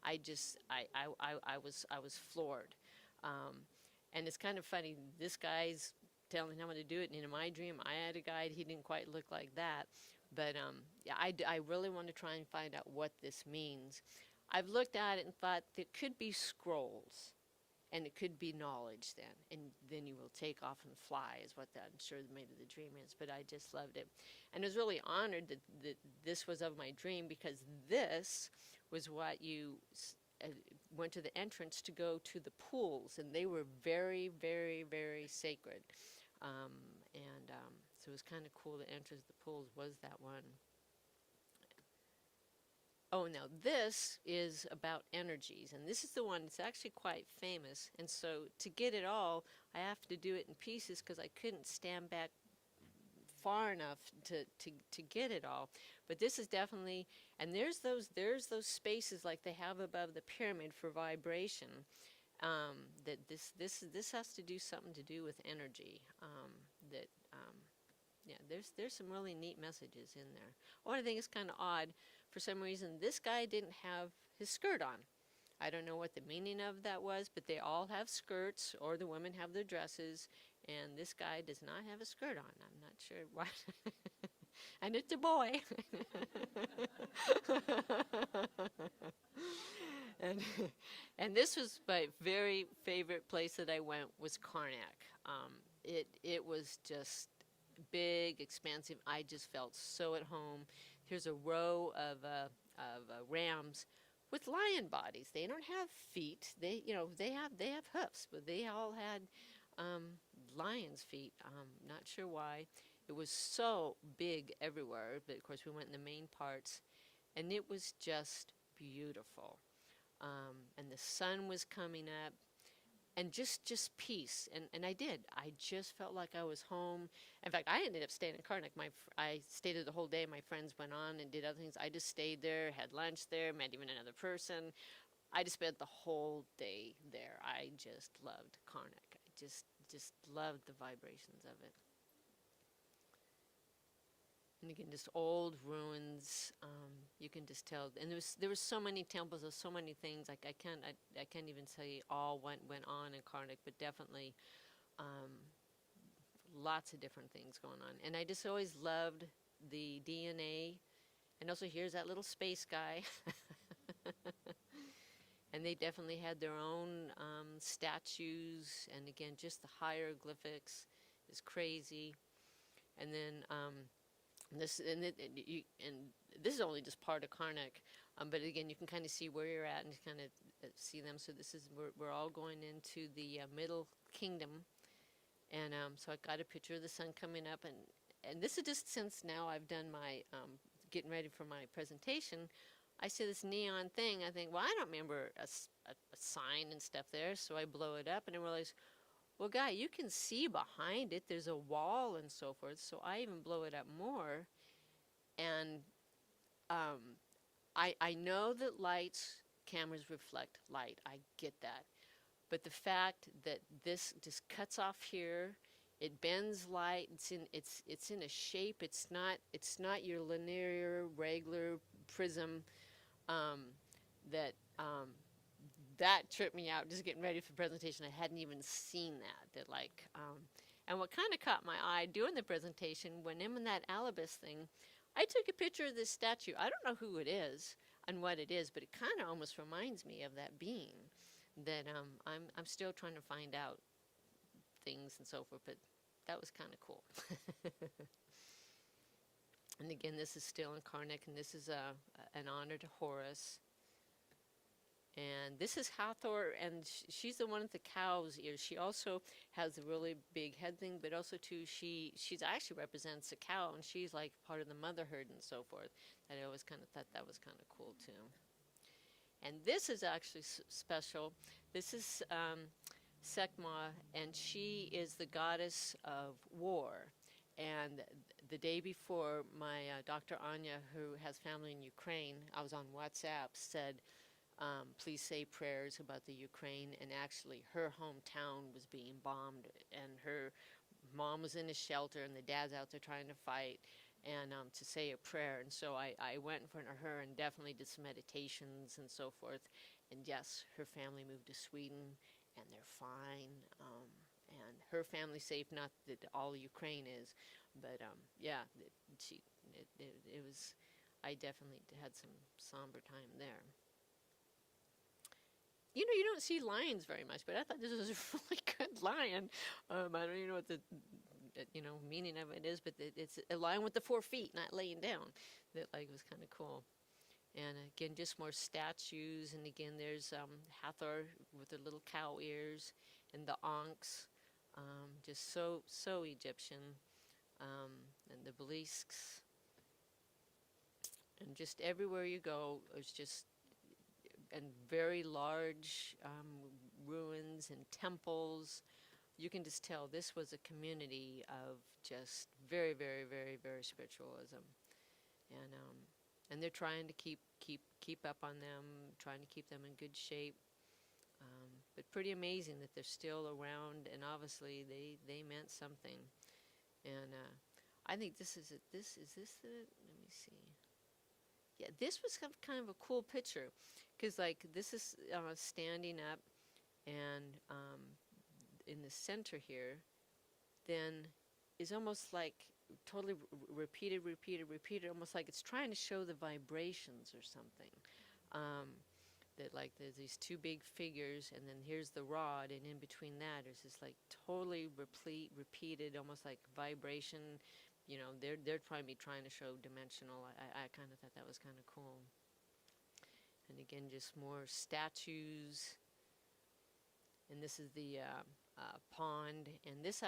I was floored. And it's kind of funny. This guy's telling him how to do it, and in my dream I had a guide. He didn't quite look like that, but yeah, I really want to try and find out what this means. I've looked at it and thought it could be scrolls, and it could be knowledge then, and then you will take off and fly is what I'm sure the mate of the dream is. But I just loved it, and I was really honored that this was of my dream, because this was what you went to the entrance to go to the pools, and they were very, very, very sacred. So it was kind of cool. The entrance to the pools was that one. Oh, now this is about energies, and this is the one that's actually quite famous. And so to get it all, I have to do it in pieces, because I couldn't stand back far enough to get it all. But this is definitely, and there's those spaces like they have above the pyramid for vibration. That this has to do something to do with energy. Yeah, there's some really neat messages in there. One thing is kind of odd. For some reason, this guy didn't have his skirt on. I don't know what the meaning of that was, but they all have skirts, or the women have their dresses, and this guy does not have a skirt on. I'm not sure why. And it's a boy. and and this was my very favorite place that I went was Karnak. It was just big, expansive. I just felt so at home. Here's a row of rams with lion bodies. They don't have feet. They have hoofs, but they all had lion's feet. Not sure why. It was so big everywhere. But of course, we went in the main parts, and it was just beautiful. And the sun was coming up, and just peace. And I just felt like I was home. In fact, I ended up staying in Karnak. I stayed there the whole day. My friends went on and did other things. I just stayed there, had lunch there, met even another person. I just spent the whole day there. I just loved Karnak. I just loved the vibrations of it. And again, just old ruins. You can just tell. And there was so many temples. There's so many things. Like I can't even say all what went on in Karnak, but definitely lots of different things going on. And I just always loved the DNA. And also here's that little space guy. And they definitely had their own statues. And again, just the hieroglyphics is crazy. And then this is only just part of Karnak, but again, you can kind of see where you're at and kind of see them. So this is we're all going into the Middle Kingdom, and so I got a picture of the sun coming up, and this is just since now I've done my getting ready for my presentation. I see this neon thing. I think, well, I don't remember a sign and stuff there, so I blow it up, and I realize, well, Guy, you can see behind it. There's a wall and so forth. So I even blow it up more. And I know that cameras reflect light. I get that. But the fact that this just cuts off here, it bends light. It's in a shape. It's not your linear, regular prism that tripped me out just getting ready for the presentation. I hadn't even seen that. And what kind of caught my eye doing the presentation, when I'm in that Alabus thing, I took a picture of this statue. I don't know who it is and what it is, but it kind of almost reminds me of that being that I'm still trying to find out things and so forth, but that was kind of cool. And again, this is still in Karnak, and this is an honor to Horus. And this is Hathor, and she's the one with the cow's ears. She also has a really big head thing, but also too, she's actually represents a cow, and she's like part of the mother herd and so forth. And I always kind of thought that was kind of cool too. And this is actually special. This is Sekma, and she is the goddess of war. And the day before, my Dr. Anya, who has family in Ukraine, I was on WhatsApp, said, please say prayers about the Ukraine. And actually, her hometown was being bombed, and her mom was in a shelter, and the dad's out there trying to fight, and to say a prayer. And so I went in front of her and definitely did some meditations and so forth. And yes, her family moved to Sweden, and they're fine. And her family's safe, not that all Ukraine is, but yeah, it was, I definitely had some somber time there. You know, you don't see lions very much, but I thought this was a really good lion. I don't even know what the meaning of it is, but it's a lion with the 4 feet, not laying down. That was kind of cool. And again, just more statues. And again, there's Hathor with the little cow ears, and the Ankhs, just so Egyptian, and the belisks. And just everywhere you go, it's just and very large ruins and temples. You can just tell this was a community of just very, very, very, very spiritualism, and they're trying to keep up on them, trying to keep them in good shape. But pretty amazing that they're still around, and obviously they meant something. And I think this is it. Let me see. Yeah, this was kind of a cool picture, because this is standing up, and in the center here, then is almost like totally repeated, almost like it's trying to show the vibrations or something. that like there's these two big figures, and then here's the rod, and in between that is this like totally repeated, almost like vibration. You know, they're probably trying to show dimensional. I kind of thought that was kind of cool. And again, just more statues. And this is the pond, and this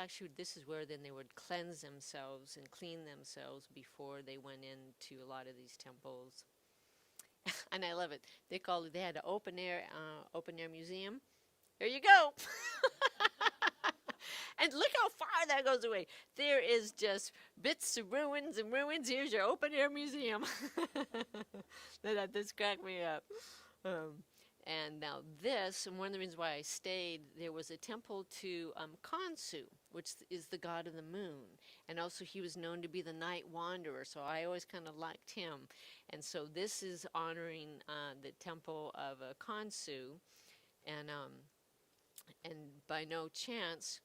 is where then they would cleanse themselves and clean themselves before they went into a lot of these temples. And I love it. They had an open air museum. Here you go. And look how far that goes away. There is just bits of ruins and ruins. Here's your open air museum. That just cracked me up. And now this, and one of the reasons why I stayed, there was a temple to Kansu, which is the god of the moon. And also he was known to be the night wanderer, so I always kind of liked him. And so this is honoring the temple of Kansu. And by no chance,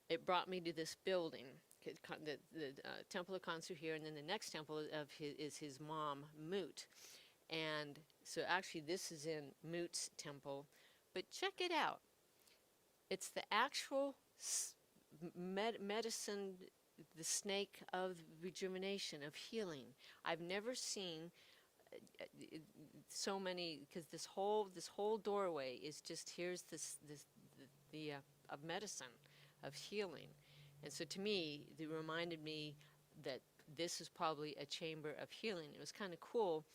it brought me to this building, the temple of Kansu here, and then the next temple is his mom, Mut. And so actually this is in Mut's temple, but check it out. It's the actual medicine, the snake of rejuvenation, of healing. I've never seen so many, because this whole doorway is just, here's the of medicine, of healing. And so to me, it reminded me that this is probably a chamber of healing. It was kind of cool,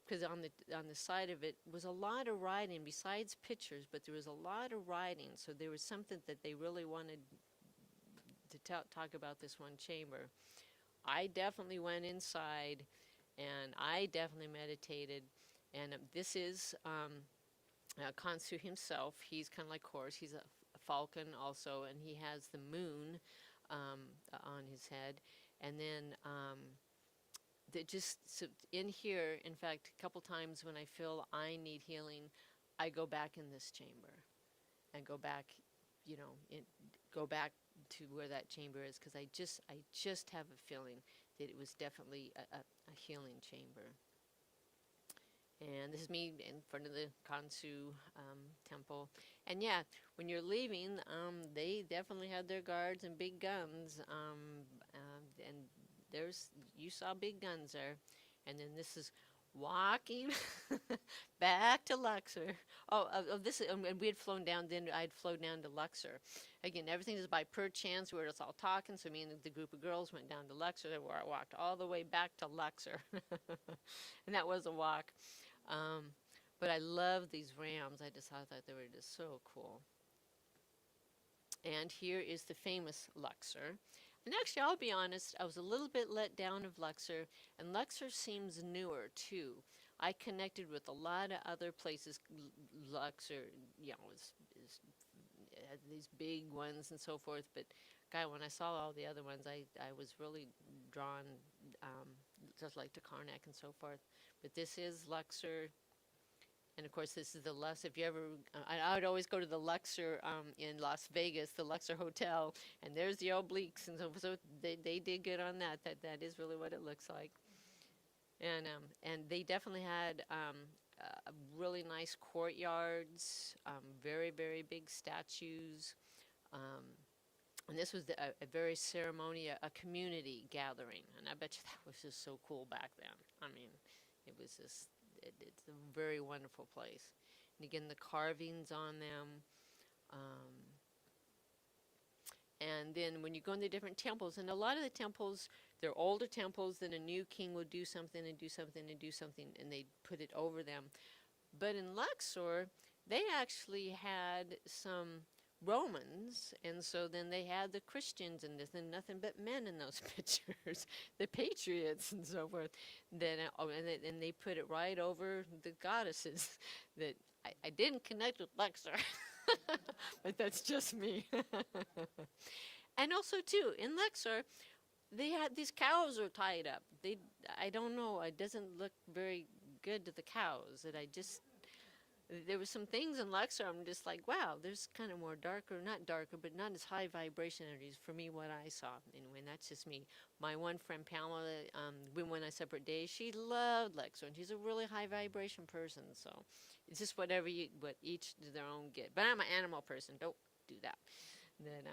because on the side of it was a lot of writing besides pictures, but there was a lot of writing. So there was something that they really wanted to talk about this one chamber. I definitely went inside, and I definitely meditated. And this is Kansu himself. He's kind of like Horus. He's a falcon also, and he has the moon on his head. And then so in here, in fact, a couple times when I feel I need healing, I go back in this chamber and go back, go back to where that chamber is, because I just have a feeling that it was definitely a healing chamber. And this is me in front of the Kansu temple. And yeah, when you're leaving, they definitely had their guards and big guns. And you saw big guns there. And then this is walking back to Luxor. And we had flown down, then I'd flown down to Luxor. Again, everything is by per chance. We were just all talking, so me and the group of girls went down to Luxor, where I walked all the way back to Luxor. And that was a walk. But I love these rams. I just thought they were just so cool. And here is the famous Luxor. And actually, I'll be honest, I was a little bit let down of Luxor, and Luxor seems newer too. I connected with a lot of other places. Luxor, had these big ones and so forth, but when I saw all the other ones, I was really drawn, just like to Karnak and so forth. But this is Luxor. And of course, this is the Luxor. If you ever, I would always go to the Luxor in Las Vegas, the Luxor Hotel, and there's the obliques, and so they did good on that. That is really what it looks like. And they definitely had really nice courtyards, very, very big statues. And this was a very ceremony, a community gathering. And I bet you that was just so cool back then. I mean, it was just, it's a very wonderful place. And again, the carvings on them. And then when you go into different temples, and a lot of the temples, they're older temples, then a new king would do something and do something and do something, and they'd put it over them. But in Luxor, they actually had some Romans, and so then they had the Christians, and there's nothing but men in those pictures, the patriots and so forth. Then and they put it right over the goddesses. That I didn't connect with Luxor, but that's just me. And also too, in Luxor, they had these cows are tied up. I don't know, it doesn't look very good to the cows. That there were some things in Luxor, I'm just like, wow, there's kind of more darker, not darker, but not as high vibration energies for me, what I saw. Anyway, and that's just me. My one friend, Pamela, we went on separate days. She loved Luxor, and she's a really high vibration person. So it's just what each to their own get. But I'm an animal person. Don't do that. That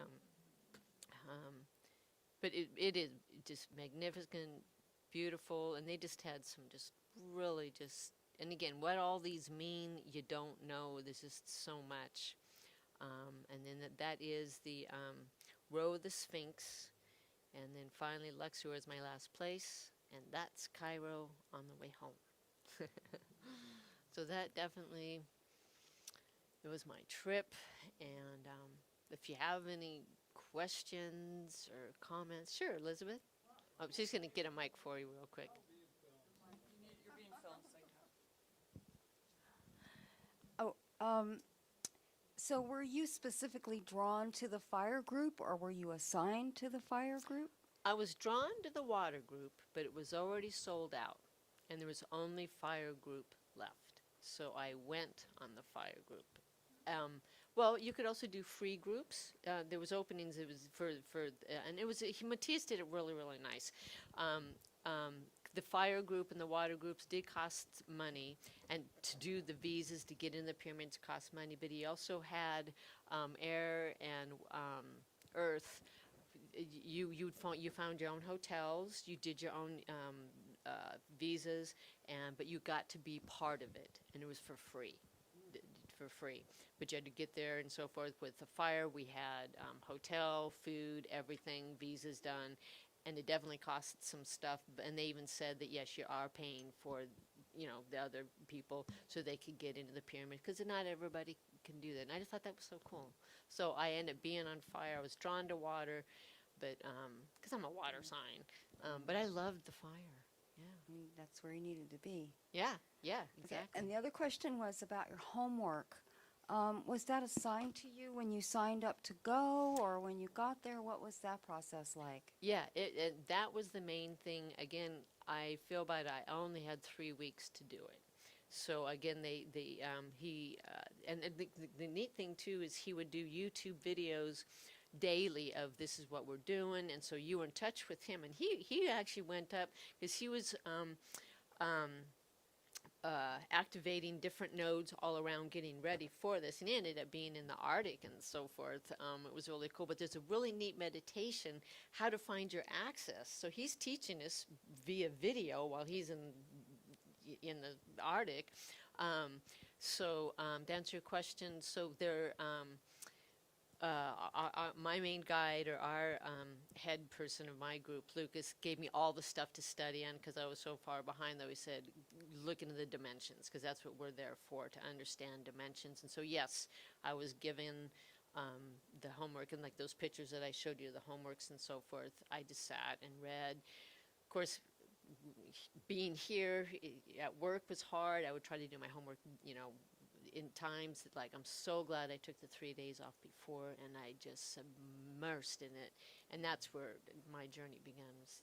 but it is just magnificent, beautiful, and they just had some just really just. And again, what all these mean, you don't know. There's just so much. And then that is the row of the Sphinx. And then finally, Luxor is my last place. And that's Cairo on the way home. So that definitely, it was my trip. And if you have any questions or comments, sure, Elizabeth. Oh, she's going to get a mic for you real quick. So were you specifically drawn to the fire group, or were you assigned to the fire group? I was drawn to the water group, but it was already sold out, and there was only fire group left. So I went on the fire group. Well, you could also do free groups. There was openings. It was and it was Matthias did it really, really nice. The fire group and the water groups did cost money, and to do the visas to get in the pyramids cost money. But he also had air and earth. You found your own hotels. You did your own visas, but you got to be part of it, and it was for free. But you had to get there and so forth. With the fire, we had hotel, food, everything, visas done. And it definitely cost some stuff, and they even said that yes, you are paying for, the other people so they could get into the pyramid, because not everybody can do that. And I just thought that was so cool. So I ended up being on fire. I was drawn to water, but because I'm a water sign, but I loved the fire. Yeah, That's where you needed to be. yeah, exactly. Okay. And the other question was about your homework. Was that assigned to you when you signed up to go, or when you got there? What was that process like? Yeah, that was the main thing. Again, I feel bad. I only had 3 weeks to do it. So again, the neat thing too is he would do YouTube videos daily of this is what we're doing, and so you were in touch with him, and he actually went up because he was activating different nodes all around getting ready for this, and he ended up being in the Arctic and so forth. It was really cool, but there's a really neat meditation, how to find your access. So he's teaching us via video while he's in the Arctic. To answer your question, so there, my main guide, or our head person of my group, Lucas, gave me all the stuff to study on because I was so far behind, though. He said, look into the dimensions, because that's what we're there for, to understand dimensions. And so, yes, I was given the homework, and like those pictures that I showed you, the homeworks and so forth. I just sat and read. Of course, being here at work was hard. I would try to do my homework, in times like I'm so glad I took the 3 days off before, and I just submersed in it, and that's where my journey began, was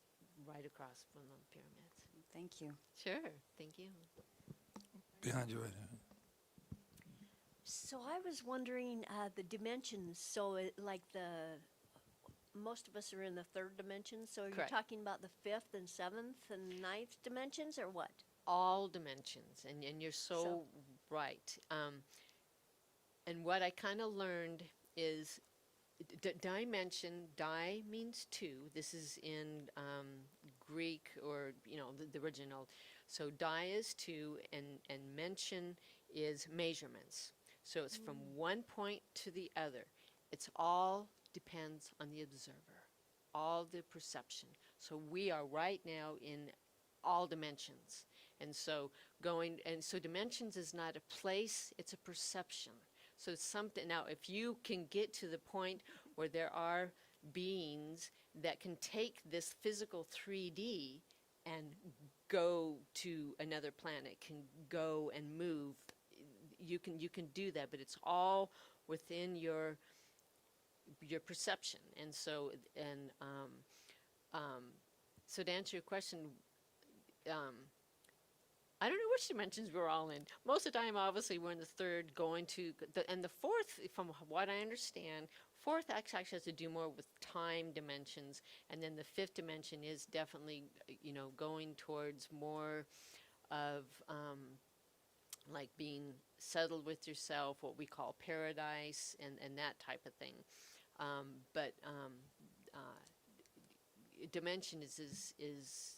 right across from the pyramids. Thank you. Sure, thank you. Behind you right here. So I was wondering the dimensions. So most of us are in the third dimension. So are Correct. you talking about the fifth and seventh and ninth dimensions, or what? All dimensions, and you're so right. And what I kind of learned is dimension. Di means two. This is in Greek, or the original. So di is two, and mention is measurements. So it's from one point to the other. It's all depends on the observer, all the perception. So we are right now in all dimensions. And so dimensions is not a place, it's a perception. So it's something. Now, if you can get to the point where there are beings that can take this physical 3D and go to another planet, can go and move, you can do that, but it's all within your perception. And so so to answer your question, I don't know, we're which dimensions we're all in. Most of the time, obviously, we're in the third, going to and the fourth. From what I understand, fourth actually has to do more with time dimensions, and then the fifth dimension is definitely, going towards more of like being settled with yourself, what we call paradise, and that type of thing. But dimension is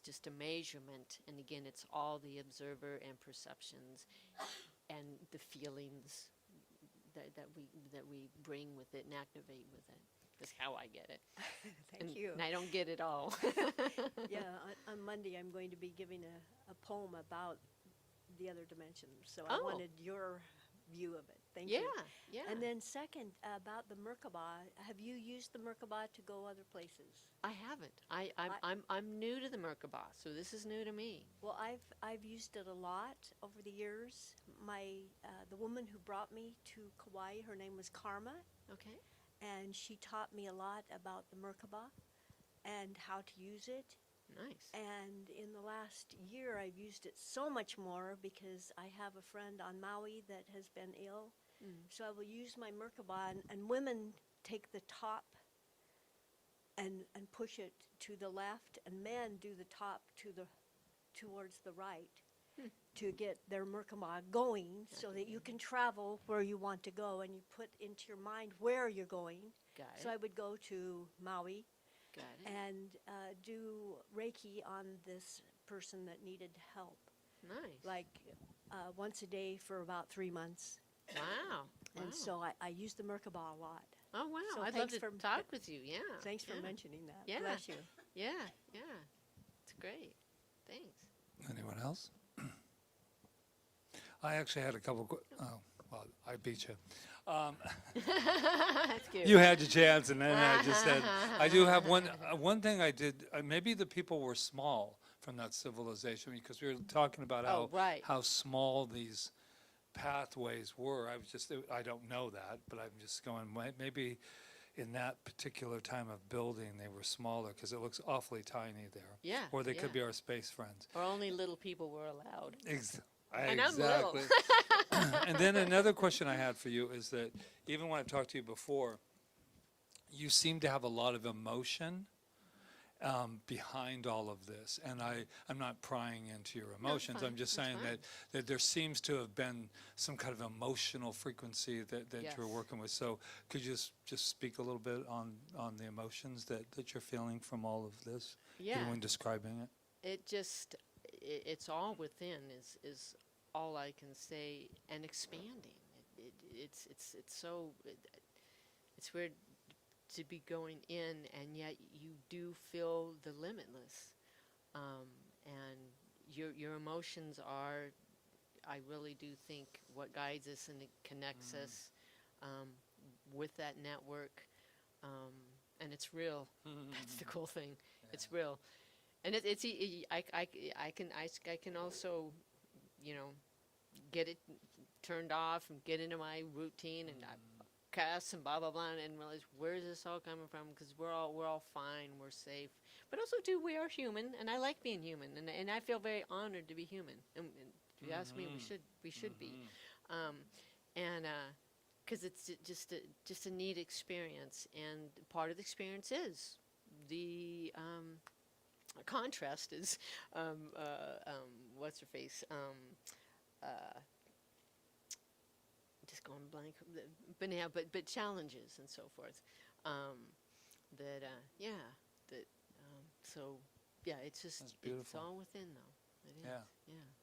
just a measurement, and again, it's all the observer and perceptions and the feelings that we bring with it and activate with it. That's how I get it. Thank you. And I don't get it all. Yeah, on Monday, I'm going to be giving a poem about the other dimension. So I Oh. wanted your view of it. Thank Yeah, you. yeah. And then second, about the Merkaba, have you used the Merkaba to go other places? I haven't. I'm new to the Merkaba, so this is new to me. Well, I've used it a lot over the years. The woman who brought me to Kauai, her name was Karma, Okay. and she taught me a lot about the Merkaba and how to use it. Nice. And in the last year, I've used it so much more because I have a friend on Maui that has been ill. So I will use my Merkaba, and women take the top and push it to the left, and men do the top towards the right to get their Merkaba going, so that you can travel where you want to go, and you put into your mind where you're going. Got it. So I would go to Maui Got it. and do Reiki on this person that needed help, Nice. like once a day for about 3 months. Wow. And Wow. so I use the Merkaba a lot. Oh, wow. so I'd love thanks to for- talk with you. Yeah. Thanks for yeah. mentioning that. Yeah. Bless you. Yeah, yeah. It's great. Thanks. Anyone else? I actually had a couple. Oh, well, I beat you. That's good. You had your chance, and then I just said, I do have one thing I did. Maybe the people were small from that civilization, because we were talking about Oh, right. how small these pathways were. I don't know that, but I'm just going, maybe in that particular time of building, they were smaller, because it looks awfully tiny there. Yeah, Or they could yeah. be our space friends. Or only little people were allowed. And I'm Exactly. little. And then another question I had for you is that even when I talked to you before, you seem to have a lot of emotion behind all of this. And I'm not prying into your emotions. fine. I'm just That's saying fine. that there seems to have been some kind of emotional frequency that you're Yes. working with. So could you just speak a little bit on the emotions that you're feeling from all of this? Yeah. Even when describing it? It's all within is all I can say, and expanding. It's weird to be going in, and yet you do feel the limitless, and your emotions are, I really do think, what guides us and it connects us with that network, and it's real. That's the cool thing. It's real. And I can also, get it turned off and get into my routine and I cuss and blah blah blah and realize, where is this all coming from? Because we're all fine, we're safe. But also too, we are human, and I like being human, and I feel very honored to be human. And if you ask me, we should be, and because it's just a neat experience, and part of the experience is the contrast is what's her face, just going blank, but yeah, but challenges and so forth, so yeah, it's just, That's it's beautiful. all within, though. It is. Yeah.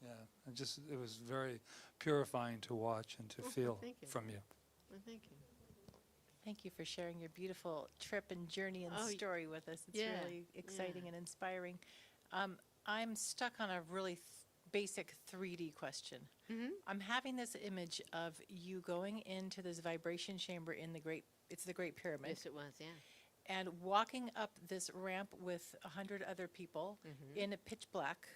Yeah. It was very purifying to watch and to Well, feel thank you. from you. Well, thank you. Thank you for sharing your beautiful trip and journey and Oh, story with us. It's yeah, really exciting yeah. and inspiring. I'm stuck on a really basic 3D question. I'm having this image of you going into this vibration chamber in it's the Great Pyramid, Yes, it was, yeah. and walking up this ramp with 100 other people in a pitch black,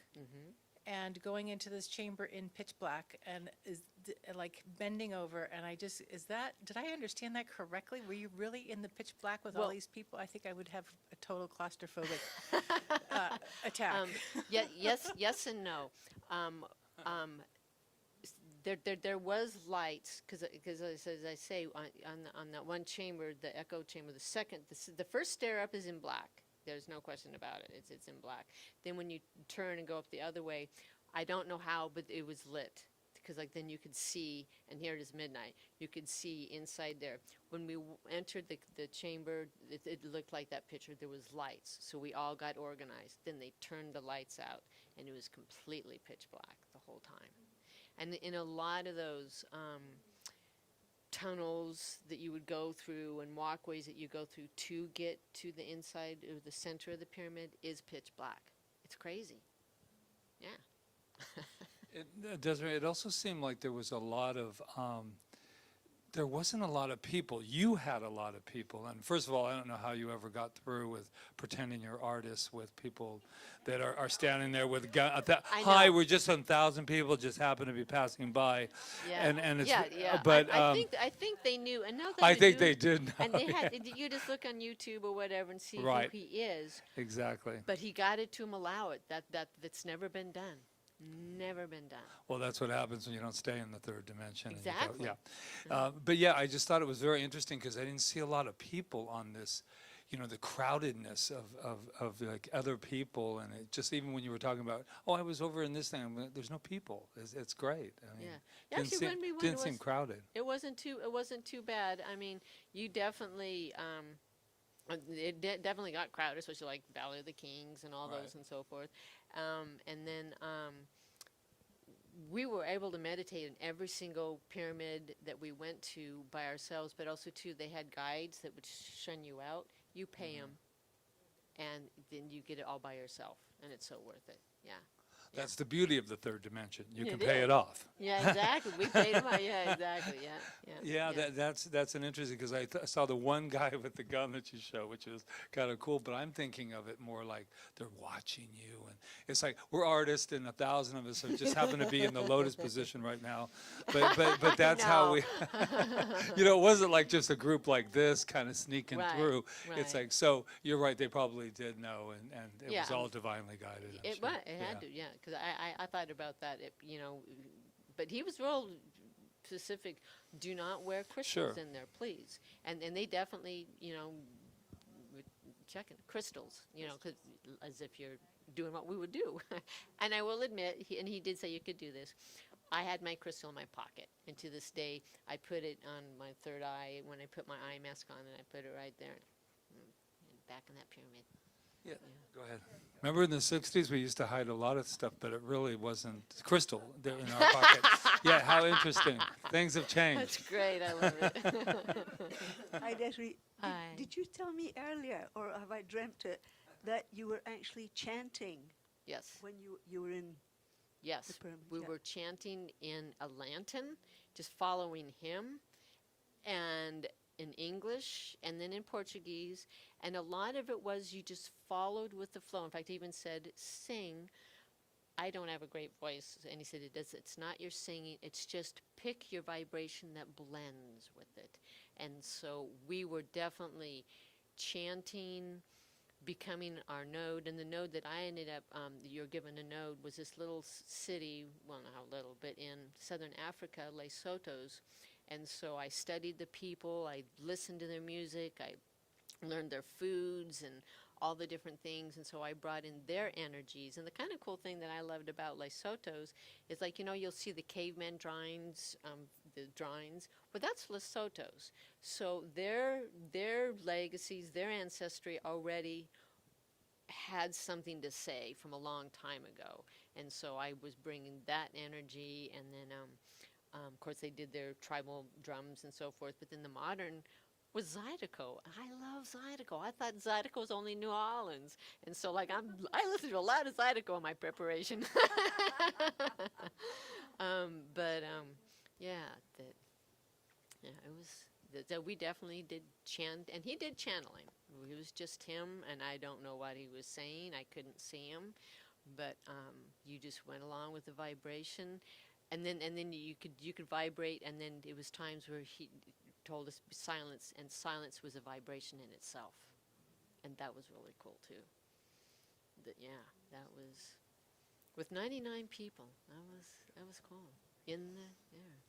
and going into this chamber in pitch black and like bending over, and did I understand that correctly? Were you really in the pitch black with all Well- these people? I think I would have a total claustrophobic attack. Yes and no. There was lights because as I say on that one chamber, the echo chamber, the first stair up is in black. There's no question about it. It's in black. Then when you turn and go up the other way, I don't know how, but it was lit because like then you could see, and here it is midnight. You could see inside there. When we entered the chamber, it looked like that picture. There was lights, so we all got organized. Then they turned the lights out, and it was completely pitch black the whole time. And in a lot of those tunnels that you would go through and walkways that you go through to get to the inside or the center of the pyramid is pitch black. It's crazy. Yeah. Desiree, it also seemed like there was a lot of, there wasn't a lot of people. You had a lot of people. And first of all, I don't know how you ever got through with pretending you're artists with people that are standing there with guns. Hi, we're just 1,000 people just happen to be passing by. Yeah. And it's, yeah. but I think they knew. And now I think they did know. And they had. You just look on YouTube or whatever and see Right. who he is. Exactly. But he got it to him. Allow it. That's never been done. Never been done. Well, that's what happens when you don't stay in the third dimension. and you go- Exactly. yeah. But yeah, I just thought it was very interesting because I didn't see a lot of people on this, the crowdedness of like other people. And it just, even when you were talking about, I was over in this thing, I'm like, there's no people. It's great. I mean, Yeah. Actually, when we went, didn't seem crowded. It wasn't too bad. I mean, you definitely definitely got crowded, especially like Valley of the Kings and all Right. those and so forth. And then we were able to meditate in every single pyramid that we went to by ourselves, but also too they had guides that would shun you out. You pay them, and then you get it all by yourself, and it's so worth it. Yeah. That's the beauty of the third dimension. You can It pay is. it off. Yeah, exactly. We paid them. Yeah, exactly. Yeah. Yeah, that's an interesting, because I saw the one guy with the gun that you show, which is kind of cool. But I'm thinking of it more like they're watching you, and it's like we're artists, and 1,000 of us have just happen to be in the lotus position right now. But that's how we. It wasn't like just a group like this kind of sneaking Right, through. It's right. like, so you're right. They probably did know, and it Yeah. was all divinely guided. I'm It sure. was. It had to. Yeah, because I thought about that. But he was real specific. Do not wear crystals Sure. in there, please. And they definitely, checking crystals. Cause as if you're doing what we would do. And I will admit, he did say you could do this. I had my crystal in my pocket, and to this day, I put it on my third eye when I put my eye mask on, and I put it right there, back in that pyramid. Yeah, go ahead. Remember in the 60s, we used to hide a lot of stuff, but it really wasn't crystal there in our pocket. Yeah, how interesting. Things have changed. That's great. I love it. Hi, Desiree. Hi. Did you tell me earlier, or have I dreamt it, that you were actually chanting Yes. when you were in? Yes, The pyramid, we yeah. were chanting in Atlantan, just following him, and in English, and then in Portuguese, and a lot of it was you just followed with the flow. In fact, he even said, sing. I don't have a great voice, and he said, it's not your singing, it's just pick your vibration that blends with it. And so we were definitely chanting, becoming our node, and the node that I ended up, you're given a node, was this little city, well, not how little, but in southern Africa, Lesotho's. And so I studied the people, I listened to their music, I learned their foods and all the different things, and so I brought in their energies. And the kind of cool thing that I loved about Lesotho's is, like, you'll see the caveman drawings, well, that's Lesotho's. So their legacies, their ancestry already had something to say from a long time ago. And so I was bringing that energy, and then, of course, they did their tribal drums and so forth, but then the modern was Zydeco. I love Zydeco. I thought Zydeco was only New Orleans. And so, like, I listened to a lot of Zydeco in my preparation. It was, that we definitely did chant, and he did channeling. It was just him, and I don't know what he was saying. I couldn't see him. but you just went along with the vibration, and then you could vibrate, and then it was times where he told us silence, and silence was a vibration in itself, and that was really cool too. That was with 99 people. That was cool in the air.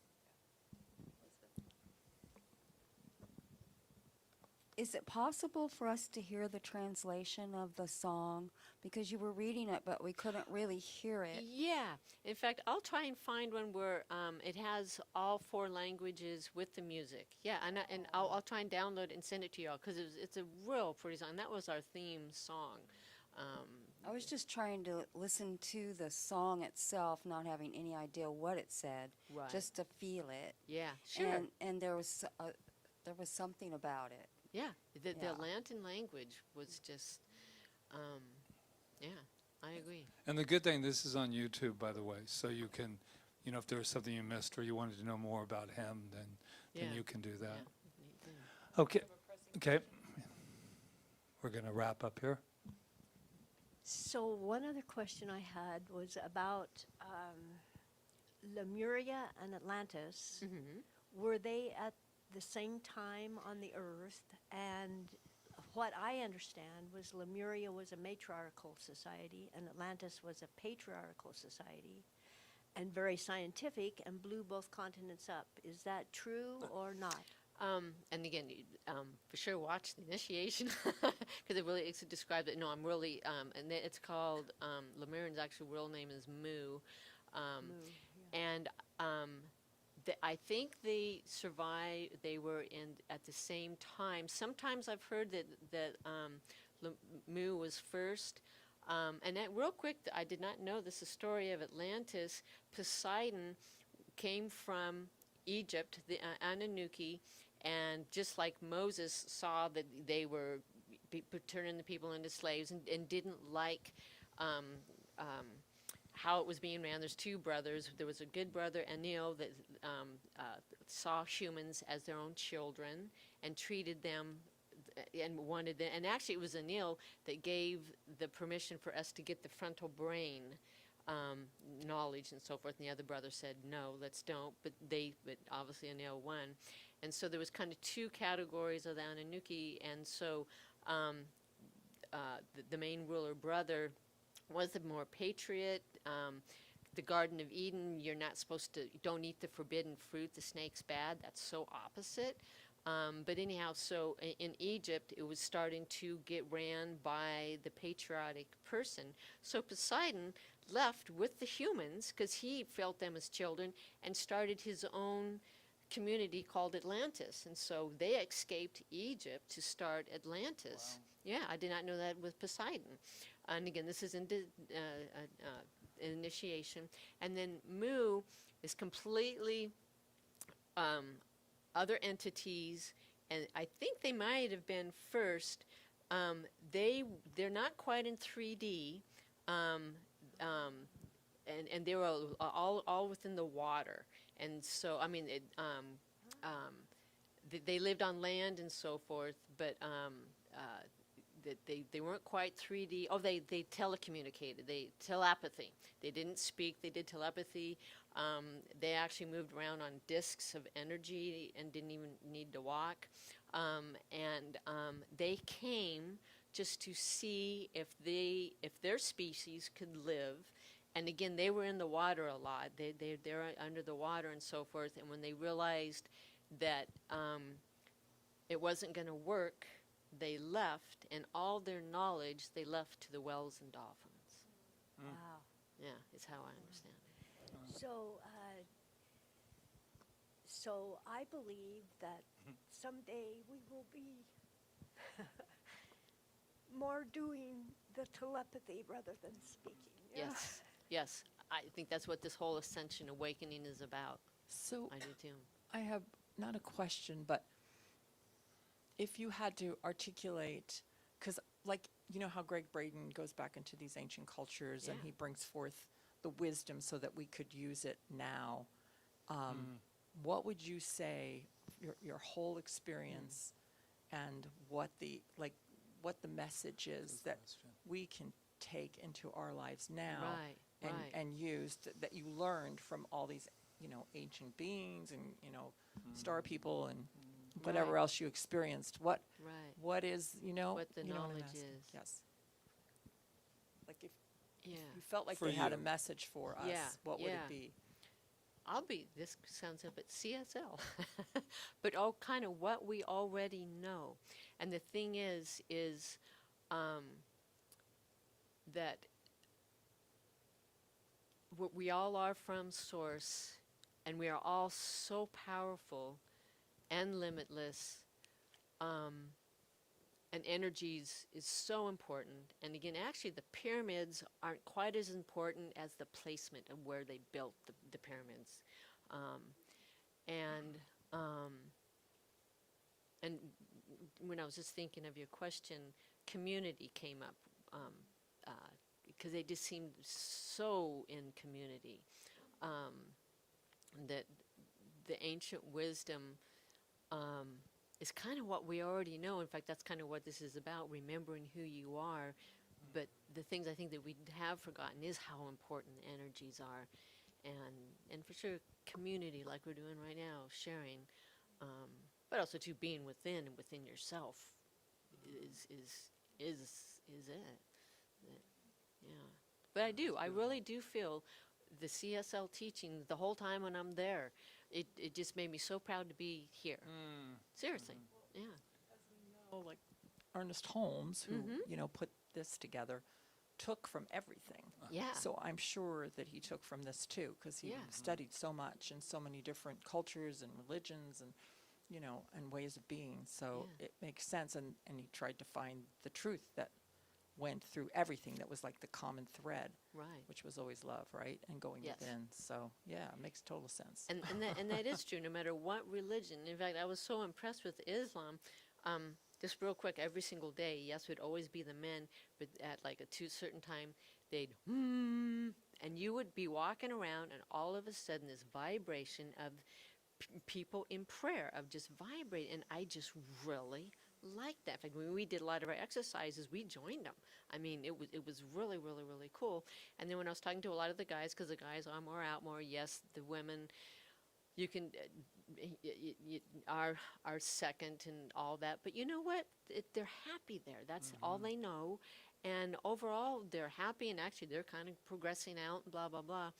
Is it possible for us to hear the translation of the song? Because you were reading it, but we couldn't really hear it. Yeah. In fact, I'll try and find one where it has all 4 languages with the music. Yeah, and I'll try and download it and send it to y'all, because it's a real pretty song. That was our theme song. I was just trying to listen to the song itself, not having any idea what it said, Right. just to feel it. Yeah, sure. And there was something about it. Yeah, the Yeah. Atlantan language was just, yeah, I agree. And the good thing, this is on YouTube, by the way, so you can, if there was something you missed or you wanted to know more about him, then Yeah. you can do that. Yeah, neat thing. Okay. Okay. We're going to wrap up here. So one other question I had was about Lemuria and Atlantis. Mhm. Were they at the same time on the earth? And what I understand was Lemuria was a matriarchal society and Atlantis was a patriarchal society, and very scientific, and blew both continents up. Is that true or not? And again, for sure watch the initiation, because it really describes it. No, I'm really, and it's called, Lemurian's actual real name is Mu. And I think they survived, they were in at the same time. Sometimes I've heard that Mu was first. And that, real quick, I did not know this, the story of Atlantis. Poseidon came from Egypt, the Anunnaki, and just like Moses saw that they were turning the people into slaves, and didn't like how it was being ran. There's 2 brothers. There was a good brother, Enlil, that saw humans as their own children and treated them and wanted them. And actually, it was Enlil that gave the permission for us to get the frontal brain knowledge and so forth. And the other brother said, no, let's don't. But obviously Enlil won. And so there was kind of 2 categories of the Anunnaki. And so the main ruler brother was the more patriot. The Garden of Eden, you're not supposed to, don't eat the forbidden fruit, the snake's bad. That's so opposite. But anyhow, so in Egypt, it was starting to get ran by the patriotic person. So Poseidon left with the humans, because he felt them as children, and started his own community called Atlantis. And so they escaped Egypt to start Atlantis. Wow. Yeah, I did not know that with Poseidon. And again, this is initiation. And then Mu is completely other entities, and I think they might have been first. They're not quite in 3D, and they were all within the water. And so, I mean, they lived on land and so forth, but they weren't quite 3D. Oh, they telecommunicated, telepathy. They didn't speak, they did telepathy. They actually moved around on discs of energy and didn't even need to walk. And they came just to see if their species could live. And again, they were in the water a lot. They're under the water and so forth. And when they realized that it wasn't going to work, they left, and all their knowledge they left to the whales and dolphins. Wow. Yeah, is how I understand it. So I believe that someday we will be more doing the telepathy rather than speaking. Yeah. Yes, yes. I think that's what this whole ascension awakening is about. So I do too. I have not a question, but if you had to articulate, because like, you know how Greg Braden goes back into these ancient cultures and Yeah. he brings forth the wisdom so that we could use it now. What would you say, your whole experience and what the message is that we can take into our lives now Right, right. and use that you learned from all these, ancient beings and, star people and whatever Right. else you experienced. What is, What the you know what I'm knowledge asking? is. Yes. Like if Yeah. you felt like For they had a you. message for us, Yeah, what would yeah. it be? This sounds a bit CSL, but all kind of what we already know. And the thing is that we all are from source, and we are all so powerful and limitless, and energies is so important. And again, actually, the pyramids aren't quite as important as the placement of where they built the pyramids. And when I was just thinking of your question, community came up, because they just seemed so in community, that the ancient wisdom is kind of what we already know. In fact, that's kind of what this is about, remembering who you are. But the things I think that we have forgotten is how important energies are. And for sure, community, like we're doing right now, sharing, but also to being within yourself is it. Yeah. But I really do feel the CSL teaching the whole time when I'm there. It just made me so proud to be here. Seriously. Yeah. Like Ernest Holmes, who, Mhm. put this together, took from everything. Yeah. So I'm sure that he took from this too, because he Yeah. studied so much and so many different cultures and religions and, and ways of being. So Yeah. it makes sense. And he tried to find the truth that went through everything that was like the common thread, Right. which was always love, right? And going Yes. within. So yeah, it makes total sense. And that is true, no matter what religion. In fact, I was so impressed with Islam. Just real quick, every single day, yes, it would always be the men, but at like a certain time, they'd and you would be walking around, and all of a sudden, this vibration of people in prayer, of just vibrating, and I just really liked that. In fact, when we did a lot of our exercises, we joined them. I mean, it was really, really, really cool. And then when I was talking to a lot of the guys, because the guys are more out more, yes, the women, you can are second and all that, but you know what? They're happy there. That's all they know, and overall they're happy, and actually they're kind of progressing out and blah blah blah.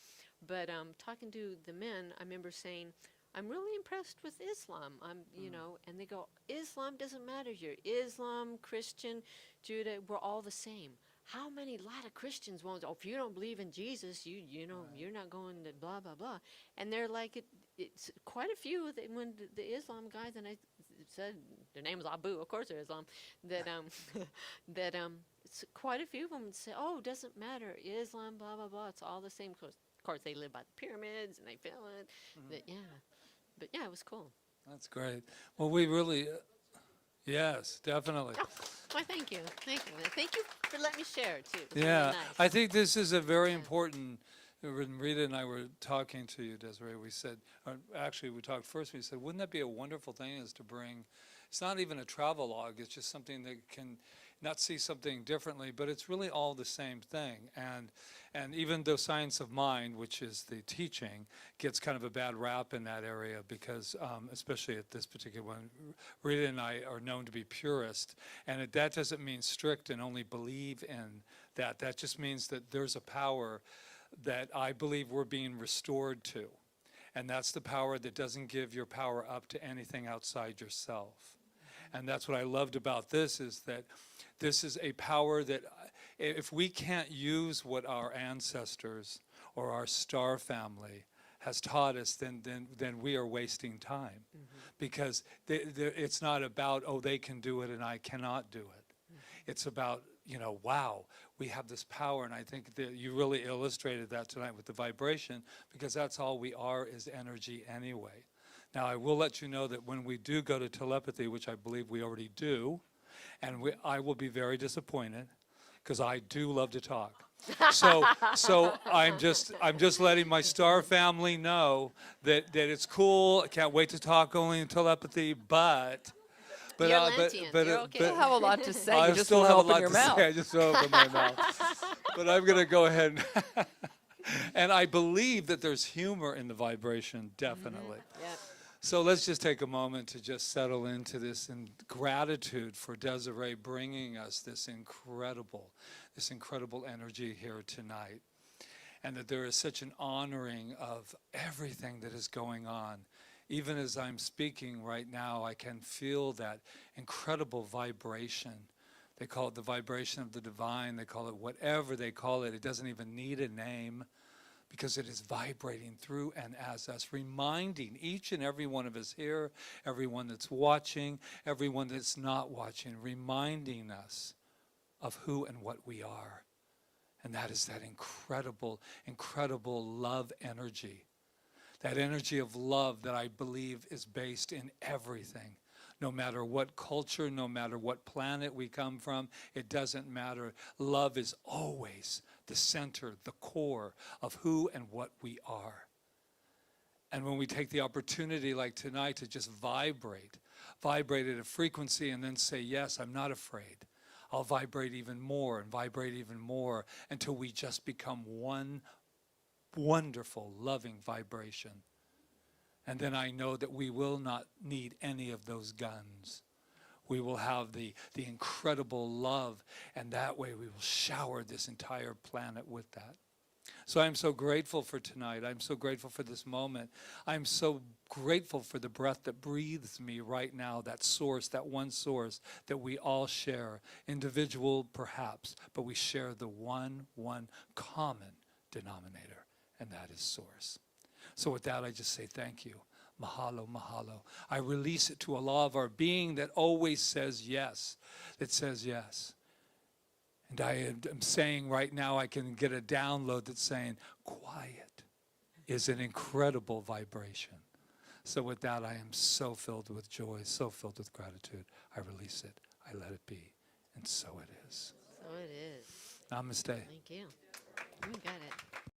But talking to the men, I remember saying, I'm really impressed with Islam. And they go, Islam doesn't matter here. Islam, Christian, Judah, we're all the same. How many lot of Christians won't? Oh, if you don't believe in Jesus, you know you're not going to blah blah blah. And they're like, it's quite a few that when the Islam guys, and I said their name was Abu, of course they're Islam. That it's quite a few of them would say, oh, it doesn't matter, Islam, blah blah blah. It's all the same. Of course, they live by the pyramids and they feel it. But yeah, it was cool. That's great. Well, we really, yes, definitely. Oh, well, thank you. Thank you for letting me share, too. It was Yeah, really nice. I think this is a very Yeah. important, when Rita and I were talking to you, Desiree, we said, or actually we talked first, we said, wouldn't that be a wonderful thing is to bring, it's not even a travel log, it's just something that can not see something differently, but it's really all the same thing. And even though science of mind, which is the teaching, gets kind of a bad rap in that area because, especially at this particular one, Rita and I are known to be purist, and that doesn't mean strict and only believe in that. That just means that there's a power that I believe we're being restored to, and that's the power that doesn't give your power up to anything outside yourself. And that's what I loved about this, is that this is a power that if we can't use what our ancestors or our star family has taught us, then we are wasting time. Because it's not about, oh, they can do it and I cannot do it. It's about, wow, we have this power. And I think that you really illustrated that tonight with the vibration, because that's all we are, is energy anyway. Now, I will let you know that when we do go to telepathy, which I believe we already do, and I will be very disappointed, because I do love to talk. So I'm just letting my star family know that it's cool. I can't wait to talk only in telepathy, but You're Atlantean. You're okay. You have a lot to say. I You just still won't have a open lot your to mouth. say. I just don't open my mouth. But I'm going to go ahead and I believe that there's humor in the vibration, definitely. Yep. So let's just take a moment to just settle into this in gratitude for Desiree bringing us this incredible energy here tonight. And that there is such an honoring of everything that is going on. Even as I'm speaking right now, I can feel that incredible vibration. They call it the vibration of the divine. They call it whatever they call it. It doesn't even need a name, because it is vibrating through and as us, reminding each and every one of us here, everyone that's watching, everyone that's not watching, reminding us of who and what we are. And that is that incredible, incredible love energy. That energy of love that I believe is based in everything. No matter what culture, no matter what planet we come from, it doesn't matter. Love is always the center, the core of who and what we are. And when we take the opportunity like tonight to just vibrate at a frequency and then say, yes, I'm not afraid. I'll vibrate even more and vibrate even more until we just become one wonderful, loving vibration. And then I know that we will not need any of those guns. We will have the incredible love, and that way we will shower this entire planet with that. So I'm so grateful for tonight. I'm so grateful for this moment. I'm so grateful for the breath that breathes me right now, that source, that one source that we all share, individual perhaps, but we share the one common denominator, and that is source. So with that, I just say thank you. Mahalo, mahalo. I release it to a law of our being that always says yes. It says yes. And I am saying right now, I can get a download that's saying, quiet is an incredible vibration. So with that, I am so filled with joy, so filled with gratitude. I release it. I let it be. And so it is. So it is. Namaste. Thank you. You got it.